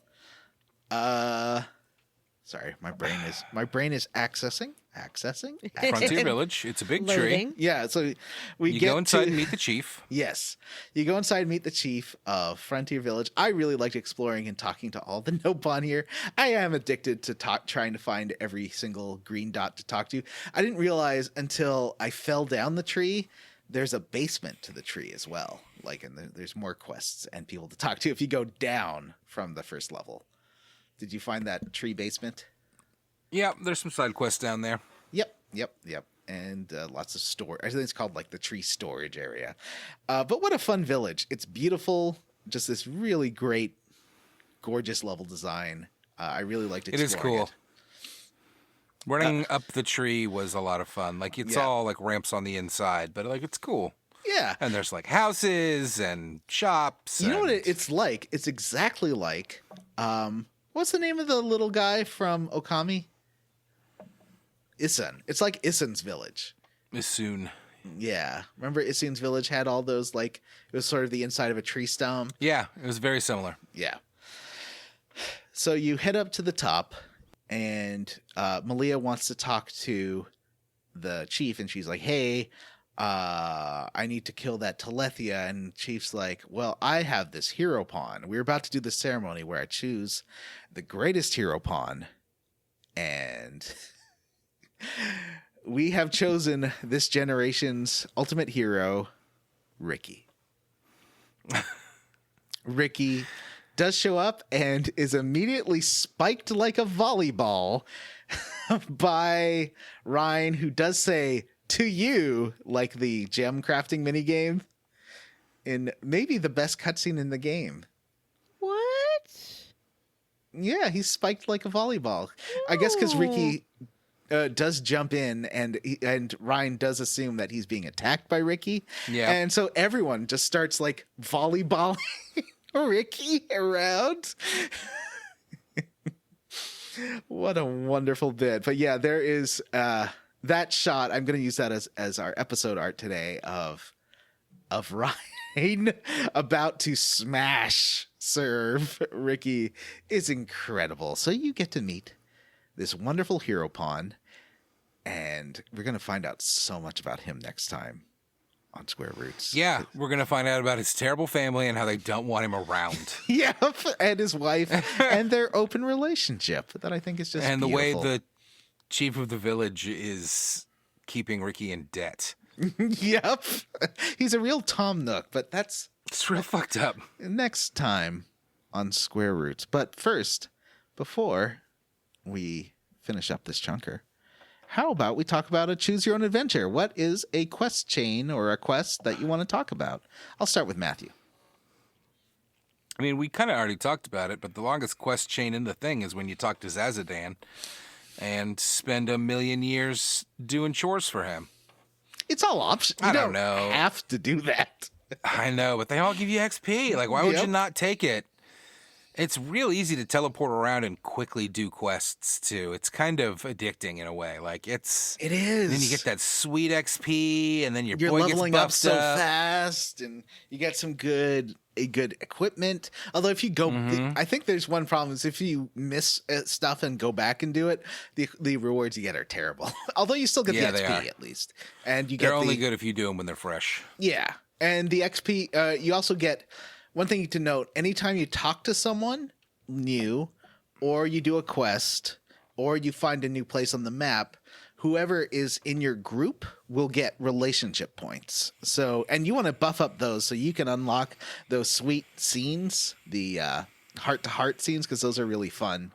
sorry, my brain is accessing. Frontier Village. It's a big tree. Yeah, so You go inside and meet the chief. Yes. You go inside and meet the chief of Frontier Village. I really liked exploring and talking to all the Nopon here. I am addicted to trying to find every single green dot to talk to. I didn't realize until I fell down the tree, there's a basement to the tree as well. Like, and there's more quests and people to talk to if you go down from the first level. Did you find that tree basement? Yeah, there's some side quests down there. Yep. And lots of storage. I think it's called like the tree storage area. But what a fun village. It's beautiful. Just this really great, gorgeous level design. I really liked exploring it. It is cool. Running up the tree was a lot of fun. Like it's all like ramps on the inside, but like it's cool. Yeah. And there's like houses and shops. You know what it's like? It's exactly like, what's the name of the little guy from Okami? Isun. It's like Isun's village. Isun. Yeah. Remember Isun's village had all those, like, it was sort of the inside of a tree stump? Yeah, it was very similar. Yeah. So you head up to the top, and Malia wants to talk to the chief, and she's like, hey, I need to kill that Telethia. And Chief's like, well, I have this hero pawn. We're about to do the ceremony where I choose the greatest hero pawn, and we have chosen this generation's ultimate hero, Riki. Riki does show up and is immediately spiked like a volleyball by Ryan, who does say, to you, like the gem crafting minigame, in maybe the best cutscene in the game. What? Yeah, he's spiked like a volleyball. I guess because Riki does jump in, and Ryan does assume that he's being attacked by Riki. Yeah. And so everyone just starts like volleyballing Riki around. What a wonderful bit. But yeah, there is that shot. I'm going to use that as our episode art today of Ryan about to smash serve Riki is incredible. So you get to meet this wonderful hero pawn, and we're going to find out so much about him next time on Square Roots. Yeah, we're going to find out about his terrible family and how they don't want him around. Yep, and his wife and their open relationship that I think is just and beautiful. the way the chief of the village is keeping Riki in debt. Yep. He's a real Tom Nook, but that's It's real fucked up. next time on Square Roots. But first, before we finish up this chunker, how about we talk about a choose your own adventure? What is a quest chain or a quest that you want to talk about? I'll start with Matthew. I mean, we kind of already talked about it, but the longest quest chain in the thing is when you talk to Zazadan and spend 1,000,000 years doing chores for him. It's all option. You I don't know. have to do that. I know, but they all give you XP. Like, why would Yep. you not take it? It's real easy to teleport around and quickly do quests, too. It's kind of addicting in a way. Like, It is. then you get that sweet XP, and then your You're boy gets leveling buffed up so fast, and you get some good equipment. Although if you go, I think there's one problem is if you miss stuff and go back and do it, the rewards you get are terrible. Although you still get Yeah, the they XP are. at least, and you They're get only good if you do them when they're fresh. Yeah, and the XP. You also get one thing to note: anytime you talk to someone new, or you do a quest, or you find a new place on the map, whoever is in your group will get relationship points. So, and you want to buff up those so you can unlock those sweet scenes, the heart-to-heart scenes, because those are really fun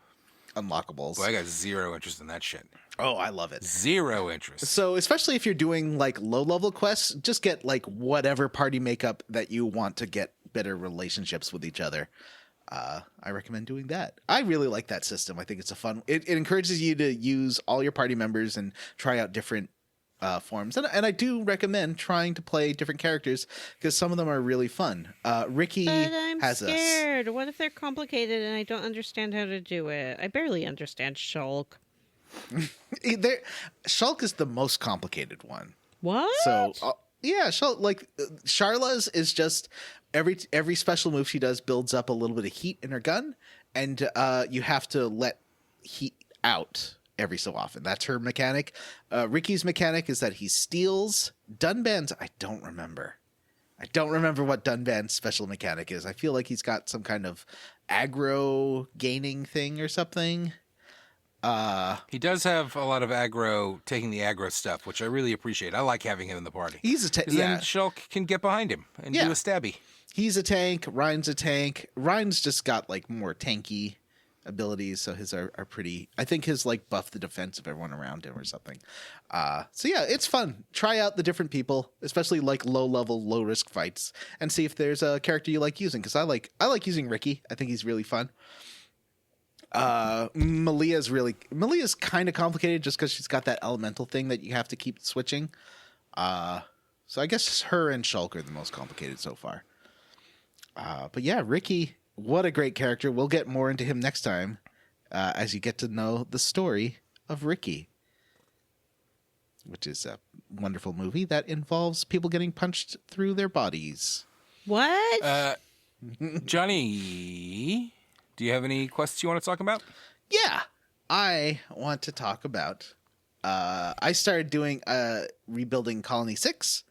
unlockables. Boy, I got zero interest in that shit. Oh, I love it. Zero interest. So, especially if you're doing like low-level quests, just get like whatever party makeup that you want to get better relationships with each other. I recommend doing that. I really like that system. I think it's a fun. It encourages you to use all your party members and try out different forms. And I do recommend trying to play different characters because some of them are really fun. Riki But I'm has scared. What if they're complicated and I don't understand how to do it? I barely understand Shulk. Shulk is the most complicated one. What? So yeah, Sharla's is just every special move she does builds up a little bit of heat in her gun, and you have to let heat out every so often. That's her mechanic. Riki's mechanic is that he steals. Dunban's I don't remember what Dunban's special mechanic is. I feel like he's got some kind of aggro gaining thing or something. He does have a lot of aggro, taking the aggro stuff, which I really appreciate. I like having him in the party. He's a 'Cause then Shulk can get behind him and do a stabby. He's a tank. Ryan's a tank. Ryan's just got like more tanky abilities, so his are pretty. I think his like buff the defense of everyone around him or something. So yeah, it's fun. Try out the different people, especially like low level, low risk fights, and see if there's a character you like using. Because I like using Riki. I think he's really fun. Malia's kind of complicated just because she's got that elemental thing that you have to keep switching. So I guess her and Shulk are the most complicated so far. But yeah, Riki, what a great character. We'll get more into him next time as you get to know the story of Riki, which is a wonderful movie that involves people getting punched through their bodies. What? Johnny, do you have any quests you want to talk about? Yeah, I want to talk about. I started doing rebuilding Colony 6,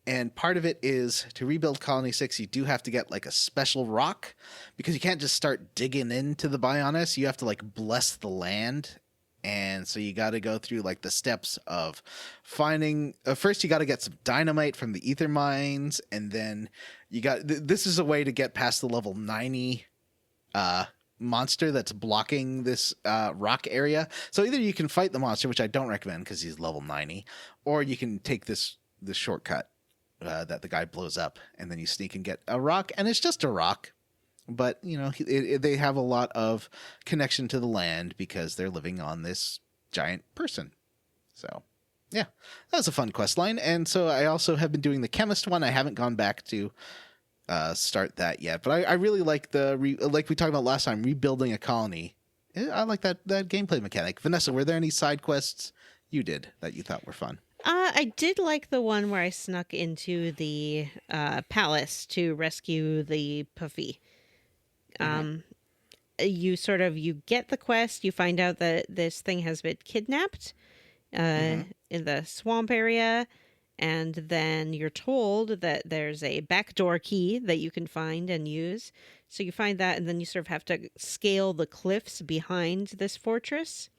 and part of it is to rebuild Colony 6, you do have to get like a special rock because you can't just start digging into the Bionis. You have to like bless the land. And so you got to go through like the steps of finding. First, you got to get some dynamite from the ether mines, and then you got. This is a way to get past the level 90 monster that's blocking this rock area. So either you can fight the monster, which I don't recommend because he's level 90, or you can take this shortcut that the guy blows up, and then you sneak and get a rock, and it's just a rock. but they have a lot of connection to the land because they're living on this giant person. So yeah, that was a fun quest line. And so I also have been doing the chemist one. I haven't gone back to start that yet, but I really like like we talked about last time, rebuilding a colony. I like that gameplay mechanic. Vanessa, were there any side quests you did that you thought were fun? I did like the one where I snuck into the palace to rescue the Poofy. You get the quest, you find out that this thing has been kidnapped in the swamp area, and then you're told that there's a backdoor key that you can find and use. So you find that, and then you sort of have to scale the cliffs behind this fortress.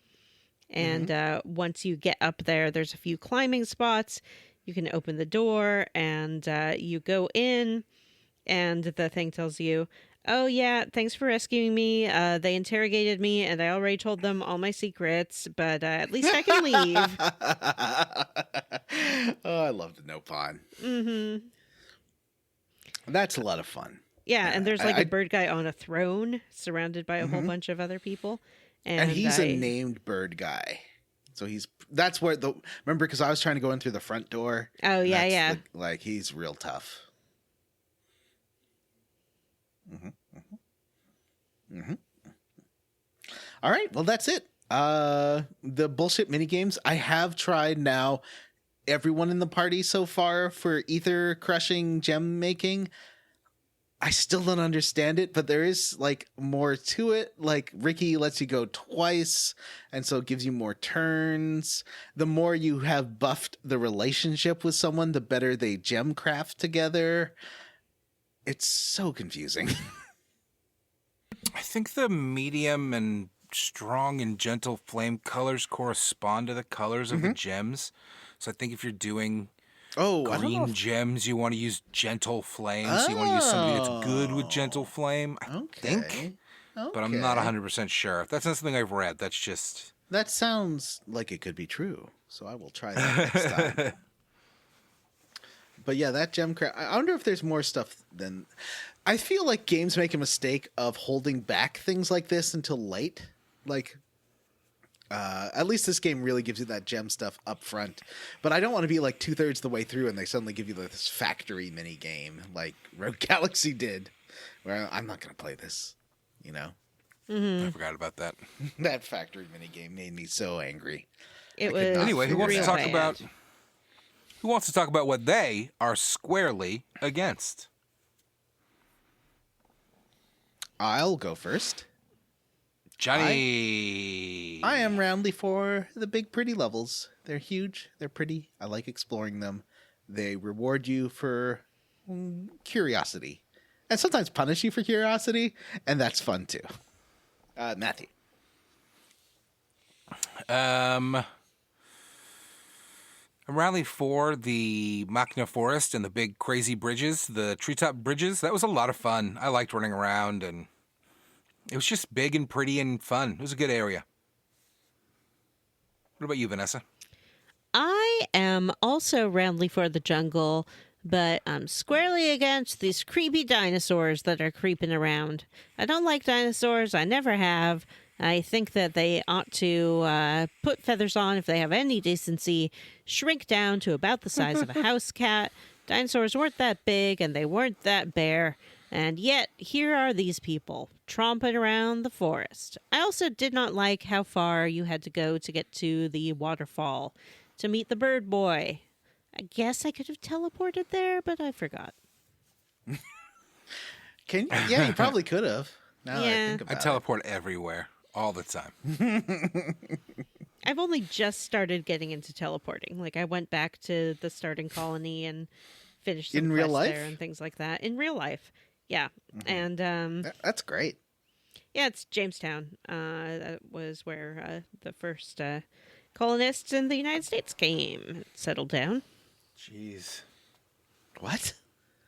And once you get up there, there's a few climbing spots. You can open the door, and you go in, and the thing tells you, "Oh yeah, thanks for rescuing me. They interrogated me, and I already told them all my secrets, but at least I can leave." Oh, I love the Nopon. Mm-hmm. That's a lot of fun. Yeah, and there's like a bird guy on a throne surrounded by a whole bunch of other people. And he's a named bird guy. So that's where remember, because I was trying to go in through the front door. Oh, yeah, yeah. He's real tough. All right, well, that's it. The bullshit minigames. I have tried now everyone in the party so far for ether crushing gem making. I still don't understand it, but there is like more to it. Like Riki lets you go twice, and so it gives you more turns. The more you have buffed the relationship with someone, the better they gem craft together. It's so confusing. I think the medium and strong and gentle flame colors correspond to the colors of the gems. So I think if you're doing green gems, you want to use gentle flames. So you want to use something that's good with gentle flame, I think. But I'm not 100% sure. That's not something I've read. That's just... That sounds like it could be true. So I will try that next time. But yeah, that gem craft... I wonder if there's more stuff than... I feel like games make a mistake of holding back things like this until late. Like... at least this game really gives you that gem stuff up front. But I don't want to be like 2/3 the way through and they suddenly give you this factory mini game like Rogue Galaxy did, where I'm not going to play this, I forgot about that. That factory mini game made me so angry. It was anyway. Who wants to talk bad. about? Who wants to talk about what they are squarely against? I'll go first. Johnny. I am roundly for the big pretty levels. They're huge. They're pretty. I like exploring them. They reward you for curiosity. And sometimes punish you for curiosity. And that's fun too. Matthew. I'm roundly for the Machina Forest and the big crazy bridges, the treetop bridges. That was a lot of fun. I liked running around, and it was just big and pretty and fun. It was a good area. What about you, Vanessa? I am also roundly for the jungle, but I'm squarely against these creepy dinosaurs that are creeping around. I don't like dinosaurs. I never have. I think that they ought to put feathers on if they have any decency, shrink down to about the size of a house cat. Dinosaurs weren't that big, and they weren't that bare. And yet, here are these people, tromping around the forest. I also did not like how far you had to go to get to the waterfall to meet the bird boy. I guess I could have teleported there, but I forgot. Yeah, you probably could have. Now that I think about I teleport everywhere, all the time. I've only just started getting into teleporting. Like, I went back to the starting colony and finished some In real quests life? there and things like that. In real life. Yeah. And That's great. yeah, it's Jamestown. That was where the first colonists in the United States came, settled down. Jeez. What?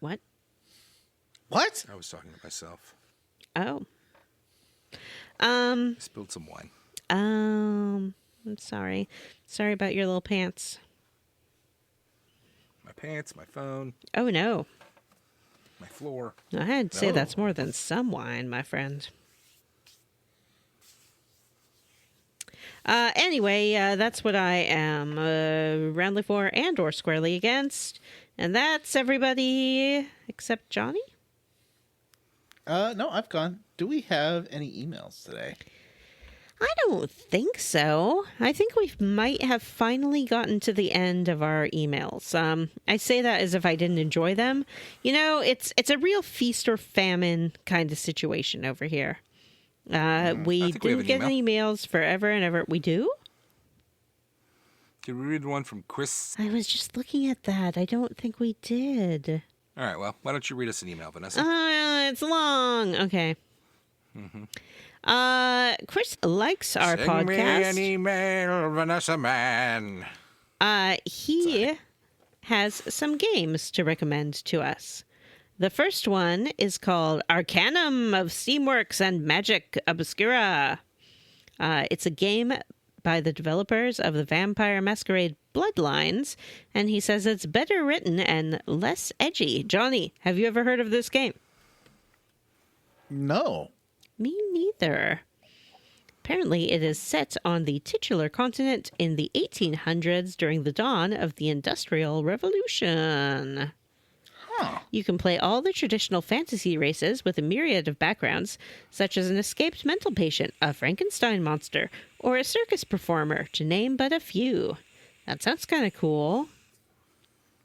What? What? I was talking to myself. Oh. I spilled some wine. I'm sorry. Sorry about your little pants. My pants, my phone, Oh no. My floor. I'd say Oh. that's more than some wine, my friend. Anyway, that's what I am roundly for and or squarely against. And that's everybody except Johnny? No, I've gone. Do we have any emails today? I don't think so. I think we might have finally gotten to the end of our emails. I say that as if I didn't enjoy them. You know, it's a real feast or famine kind of situation over here. We think we have didn't an get any emails forever and ever. We do? Did we read one from Chris? I was just looking at that. I don't think we did. All right, well, why don't you read us an email, Vanessa? It's long. Okay. Chris likes our Send podcast. me an email, Vanessa Man. He has some games to recommend to us. The first one is called Arcanum of Steamworks and Magic Obscura. It's a game by the developers of the Vampire Masquerade Bloodlines, and he says it's better written and less edgy. Johnny, have you ever heard of this game? No. Me neither. Apparently, it is set on the titular continent in the 1800s during the dawn of the Industrial Revolution. Huh. You can play all the traditional fantasy races with a myriad of backgrounds, such as an escaped mental patient, a Frankenstein monster, or a circus performer, to name but a few. That sounds kind of cool.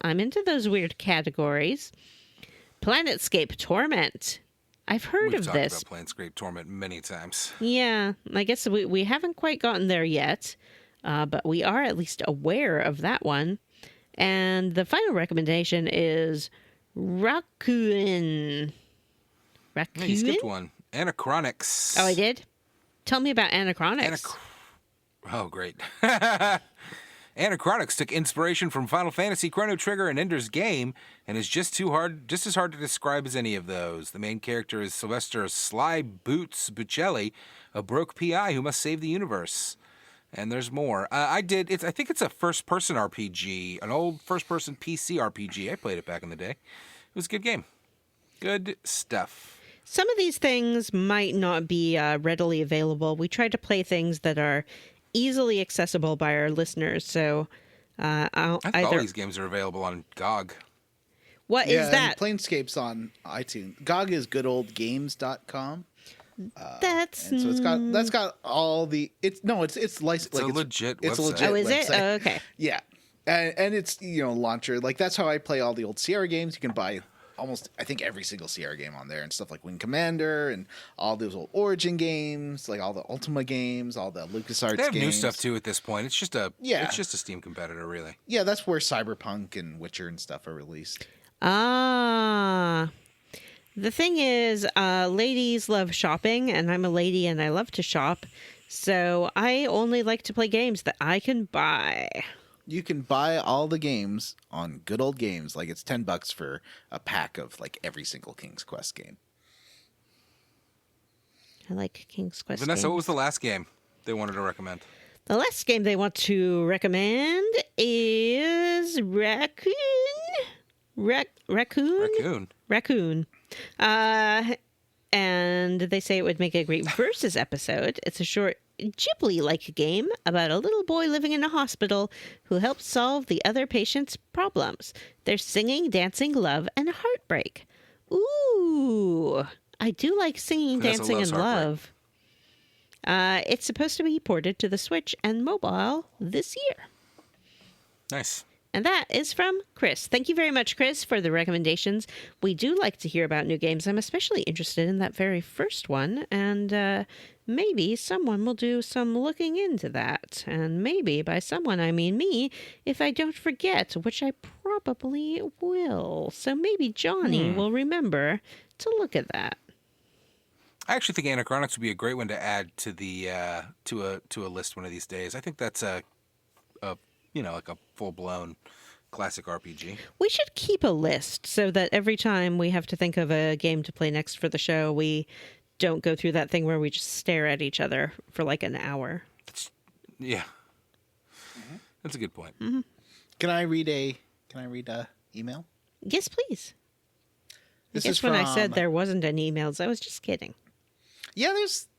I'm into those weird categories. Planetscape Torment. I've heard We've of talked this. about Planescape Torment many times. Yeah, I guess we haven't quite gotten there yet, but we are at least aware of that one. And the final recommendation is Raccoon. Yeah, you skipped one. Anachronox. Oh, I did? Tell me about Anachronox. Oh, great. Anachronox took inspiration from Final Fantasy, Chrono Trigger, and Ender's Game, and is just as hard to describe as any of those. The main character is Sylvester Sly Boots Buccelli, a broke PI who must save the universe. And there's more. I think it's a first-person RPG, an old first-person PC RPG. I played it back in the day. It was a good game. Good stuff. Some of these things might not be readily available. We try to play things that are easily accessible by our listeners. So I think all these games are available on GOG. What is that? Planescape's on iTunes. GOG is goodoldgames.com. That's And so that's got all the it's licensed. It's a legit It's a website. legit Oh, is it? website. Oh, okay. Yeah, and it's launcher. Like that's how I play all the old Sierra games. You can buy almost I think every single Sierra game on there and stuff like Wing Commander and all those old Origin games, like all the Ultima games, all the LucasArts They have games. new stuff too at this point. It's just a Yeah. It's just a Steam competitor, really. Yeah, that's where Cyberpunk and Witcher and stuff are released. Ah. The thing is, ladies love shopping, and I'm a lady and I love to shop. So I only like to play games that I can buy. You can buy all the games on Good Old Games. Like it's $10 for a pack of like every single King's Quest game. I like King's Quest Vanessa, games. what was the last game they wanted to recommend? The last game they want to recommend is Raccoon. Raccoon. And they say it would make a great versus episode. It's a short Ghibli-like game about a little boy living in a hospital who helps solve the other patient's problems. There's singing, dancing, love, and heartbreak. Ooh, I do like singing, Vanessa dancing, loves and heartbreak. love. It's supposed to be ported to the Switch and mobile this year. Nice. And that is from Chris. Thank you very much, Chris, for the recommendations. We do like to hear about new games. I'm especially interested in that very first one, and maybe someone will do some looking into that. And maybe by someone, I mean me, if I don't forget, which I probably will. So maybe Johnny will remember to look at that. I actually think Anachronox would be a great one to add to the to a list one of these days. I think that's a like a full-blown classic RPG. We should keep a list so that every time we have to think of a game to play next for the show, we don't go through that thing where we just stare at each other for like an hour. Yeah. That's a good point. Can I read a email? Yes, please. I guess when I said there wasn't any emails, I was just kidding. Yeah,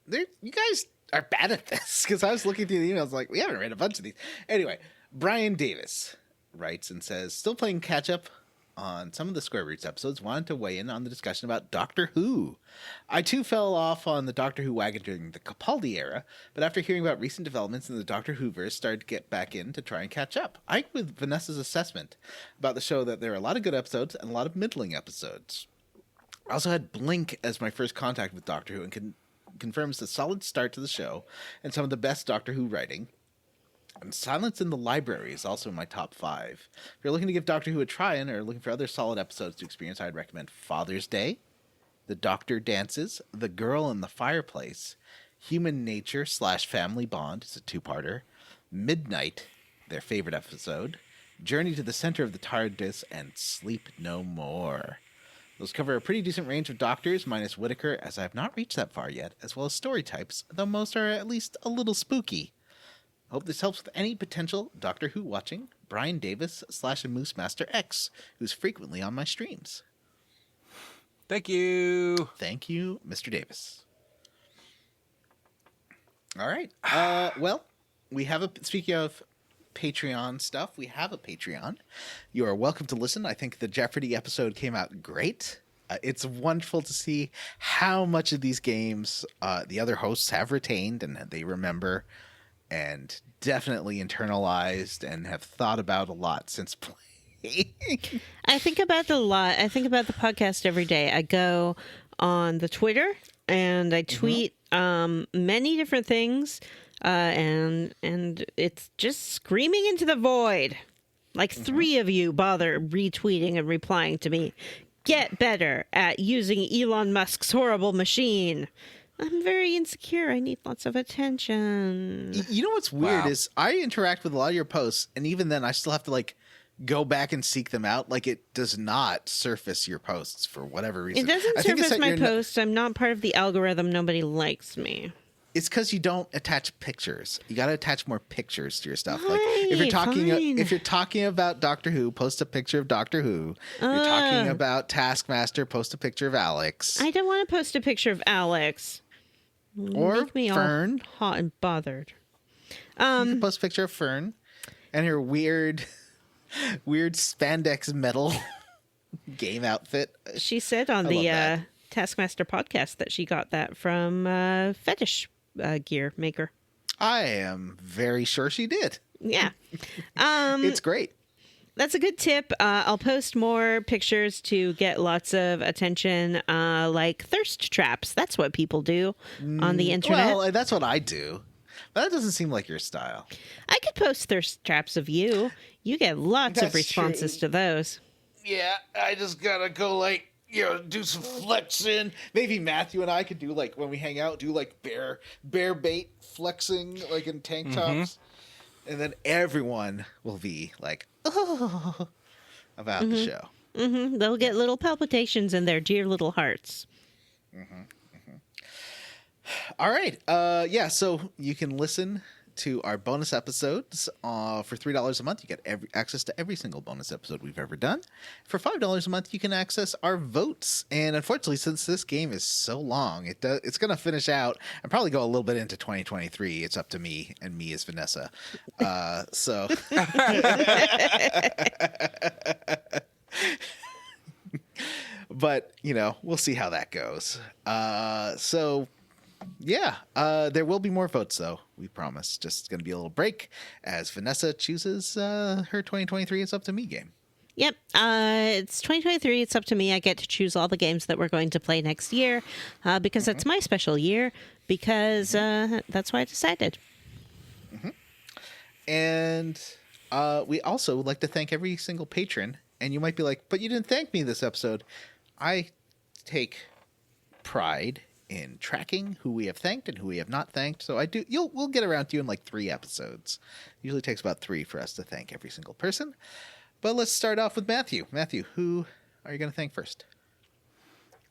you guys are bad at this because I was looking through the emails like, we haven't read a bunch of these. Anyway, Brian Davis writes and says, still playing catch up on some of the Square Roots episodes, wanted to weigh in on the discussion about Doctor Who. I too fell off on the Doctor Who wagon during the Capaldi era, but after hearing about recent developments in the Doctor Whoverse, started to get back in to try and catch up. I agree with Vanessa's assessment about the show that there are a lot of good episodes and a lot of middling episodes. I also had Blink as my first contact with Doctor Who and confirms a solid start to the show and some of the best Doctor Who writing. And Silence in the Library is also in my top 5. If you're looking to give Doctor Who a try and are looking for other solid episodes to experience, I'd recommend Father's Day, The Doctor Dances, The Girl in the Fireplace, Human Nature / Family Bond is a 2-parter, Midnight, their favorite episode, Journey to the Center of the TARDIS, and Sleep No More. Those cover a pretty decent range of doctors, minus Whittaker, as I have not reached that far yet, as well as story types, though most are at least a little spooky. Hope this helps with any potential Doctor Who watching. Brian Davis / Moose Master X, who's frequently on my streams. Thank you. Thank you, Mr. Davis. All right. Well, we have speaking of Patreon stuff, we have a Patreon. You are welcome to listen. I think the Jeopardy episode came out great. It's wonderful to see how much of these games the other hosts have retained and they remember and definitely internalized and have thought about a lot since playing. I think about it a lot. I think about the podcast every day. I go on the Twitter and I tweet many different things, and it's just screaming into the void. Like 3 of you bother retweeting and replying to me. Get better at using Elon Musk's horrible machine. I'm very insecure. I need lots of attention. You know what's weird is I interact with a lot of your posts, and even then I still have to go back and seek them out. Like, it does not surface your posts for whatever reason. It doesn't surface my posts. I'm not part of the algorithm. Nobody likes me. It's because you don't attach pictures. You got to attach more pictures to your stuff. Fine, like if you're talking about Doctor Who, post a picture of Doctor Who. If you're talking about Taskmaster, post a picture of Alex. I don't want to post a picture of Alex. Or Make me Fern. All hot and bothered. You can post a picture of Fern and her weird spandex metal game outfit. She said on the Taskmaster podcast that she got that from Fetish Gear Maker. I am very sure she did. Yeah. It's great. That's a good tip. I'll post more pictures to get lots of attention, like thirst traps. That's what people do on the internet. Well, that's what I do. But that doesn't seem like your style. I could post thirst traps of you. You get lots of responses to those. Yeah, I just gotta go do some flexing. Maybe Matthew and I could do when we hang out, do bear bait flexing in tank tops. And then everyone will be about the show. They'll get little palpitations in their dear little hearts. All right. So you can listen to our bonus episodes for $3 a month. You get access to every single bonus episode we've ever done. For $5 a month, you can access our votes. And unfortunately, since this game is so long, it's going to finish out and probably go a little bit into 2023. It's up to me, and me is Vanessa. So. But, we'll see how that goes. There will be more votes, though. We promise. Just going to be a little break as Vanessa chooses her 2023 It's Up to Me game. Yep. It's 2023. It's up to me. I get to choose all the games that we're going to play next year because it's my special year because that's why I decided. And we also would like to thank every single patron. And you might be like, but you didn't thank me this episode. I take pride in tracking who we have thanked and who we have not thanked. So we'll get around to you in 3 episodes. Usually takes about 3 for us to thank every single person. But let's start off with Matthew. Matthew, who are you going to thank first?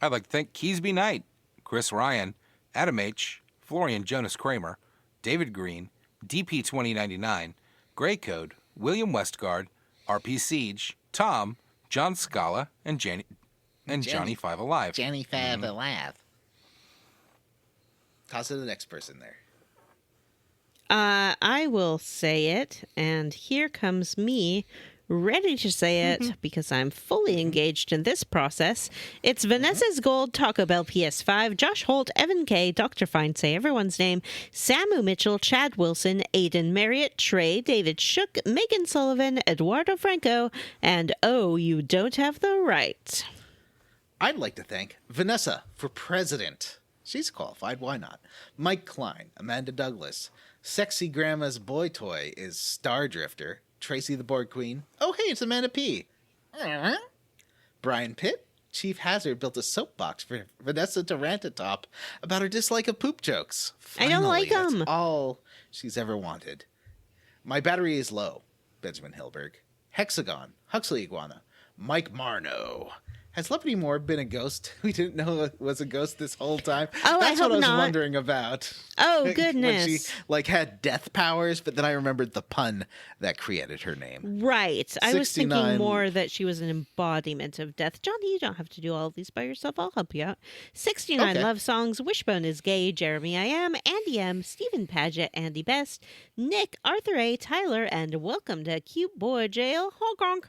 I'd like to thank Keysby Knight, Chris Ryan, Adam H., Florian Jonas Kramer, David Green, DP2099, Grey Code, William Westgard, RP Siege, Tom, John Scala, and And Johnny Five Alive. Johnny Five Alive. Toss it to the next person there. I will say it, and here comes me, ready to say it because I'm fully engaged in this process. It's Vanessa's Gold, Taco Bell PS5, Josh Holt, Evan K, Dr. Fine, say everyone's name, Samu Mitchell, Chad Wilson, Aiden Marriott, Trey, David Shook, Megan Sullivan, Eduardo Franco, and oh, you don't have the right. I'd like to thank Vanessa for president. She's qualified, why not? Mike Klein, Amanda Douglas, Sexy Grandma's Boy Toy is Star Drifter, Tracy the Board Queen. Oh, hey, it's Amanda P. Brian Pitt, Chief Hazard built a soapbox for Vanessa to rant atop about her dislike of poop jokes. I don't like Finally, 'em. That's all she's ever wanted. My battery is low, Benjamin Hilberg. Hexagon, Huxley Iguana, Mike Marno. Has Leopardie Moore been a ghost? We didn't know it was a ghost this whole time. Oh, That's I hope what I was not. wondering about. Oh, When goodness. she had death powers, but then I remembered the pun that created her name. Right. I was thinking 69. more that she was an embodiment of death. Johnny, you don't have to do all of these by yourself. I'll help you out. 69 Okay. Love Songs, Wishbone is Gay, Jeremy I Am, Andy M, Stephen Paget, Andy Best, Nick, Arthur A, Tyler, and welcome to Cute Boy Jail, Hong Kong.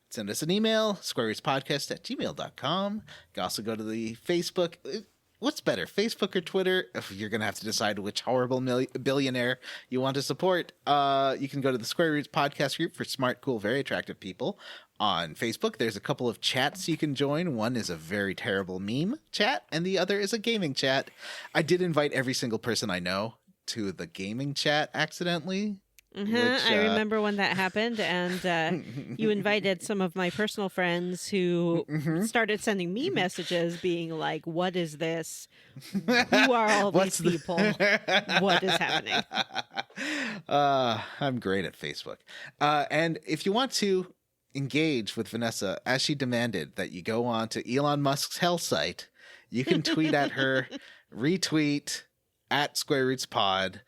Send us an email, squarerootspodcast@gmail.com. You can also go to the Facebook. What's better, Facebook or Twitter? You're going to have to decide which horrible billionaire you want to support. You can go to the Square Roots Podcast group for smart, cool, very attractive people. On Facebook, there's a couple of chats you can join. One is a very terrible meme chat, and the other is a gaming chat. I did invite every single person I know to the gaming chat accidentally. I remember when that happened, and you invited some of my personal friends who started sending me messages being like, what is this? Who are all these people? What is happening? I'm great at Facebook. And if you want to engage with Vanessa, as she demanded that you go on to Elon Musk's hell site, you can tweet at her, retweet at Square Roots Pod.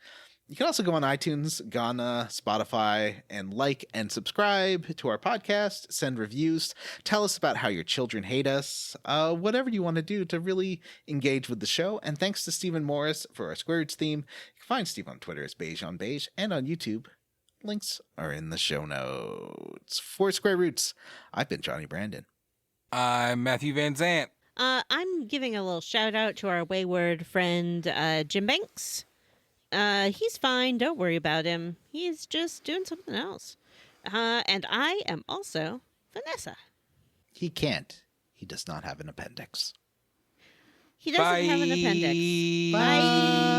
You can also go on iTunes, Ghana, Spotify, and like and subscribe to our podcast, send reviews, tell us about how your children hate us, whatever you want to do to really engage with the show. And thanks to Stephen Morris for our Square Roots theme. You can find Steve on Twitter as Beige on Beige and on YouTube. Links are in the show notes. For Square Roots, I've been Johnny Brandon. I'm Matthew Van Zant. I'm giving a little shout out to our wayward friend, Jim Banks. He's fine. Don't worry about him. He's just doing something else. And I am also Vanessa. He can't. He does not have an appendix. He doesn't have an appendix. Bye. Bye.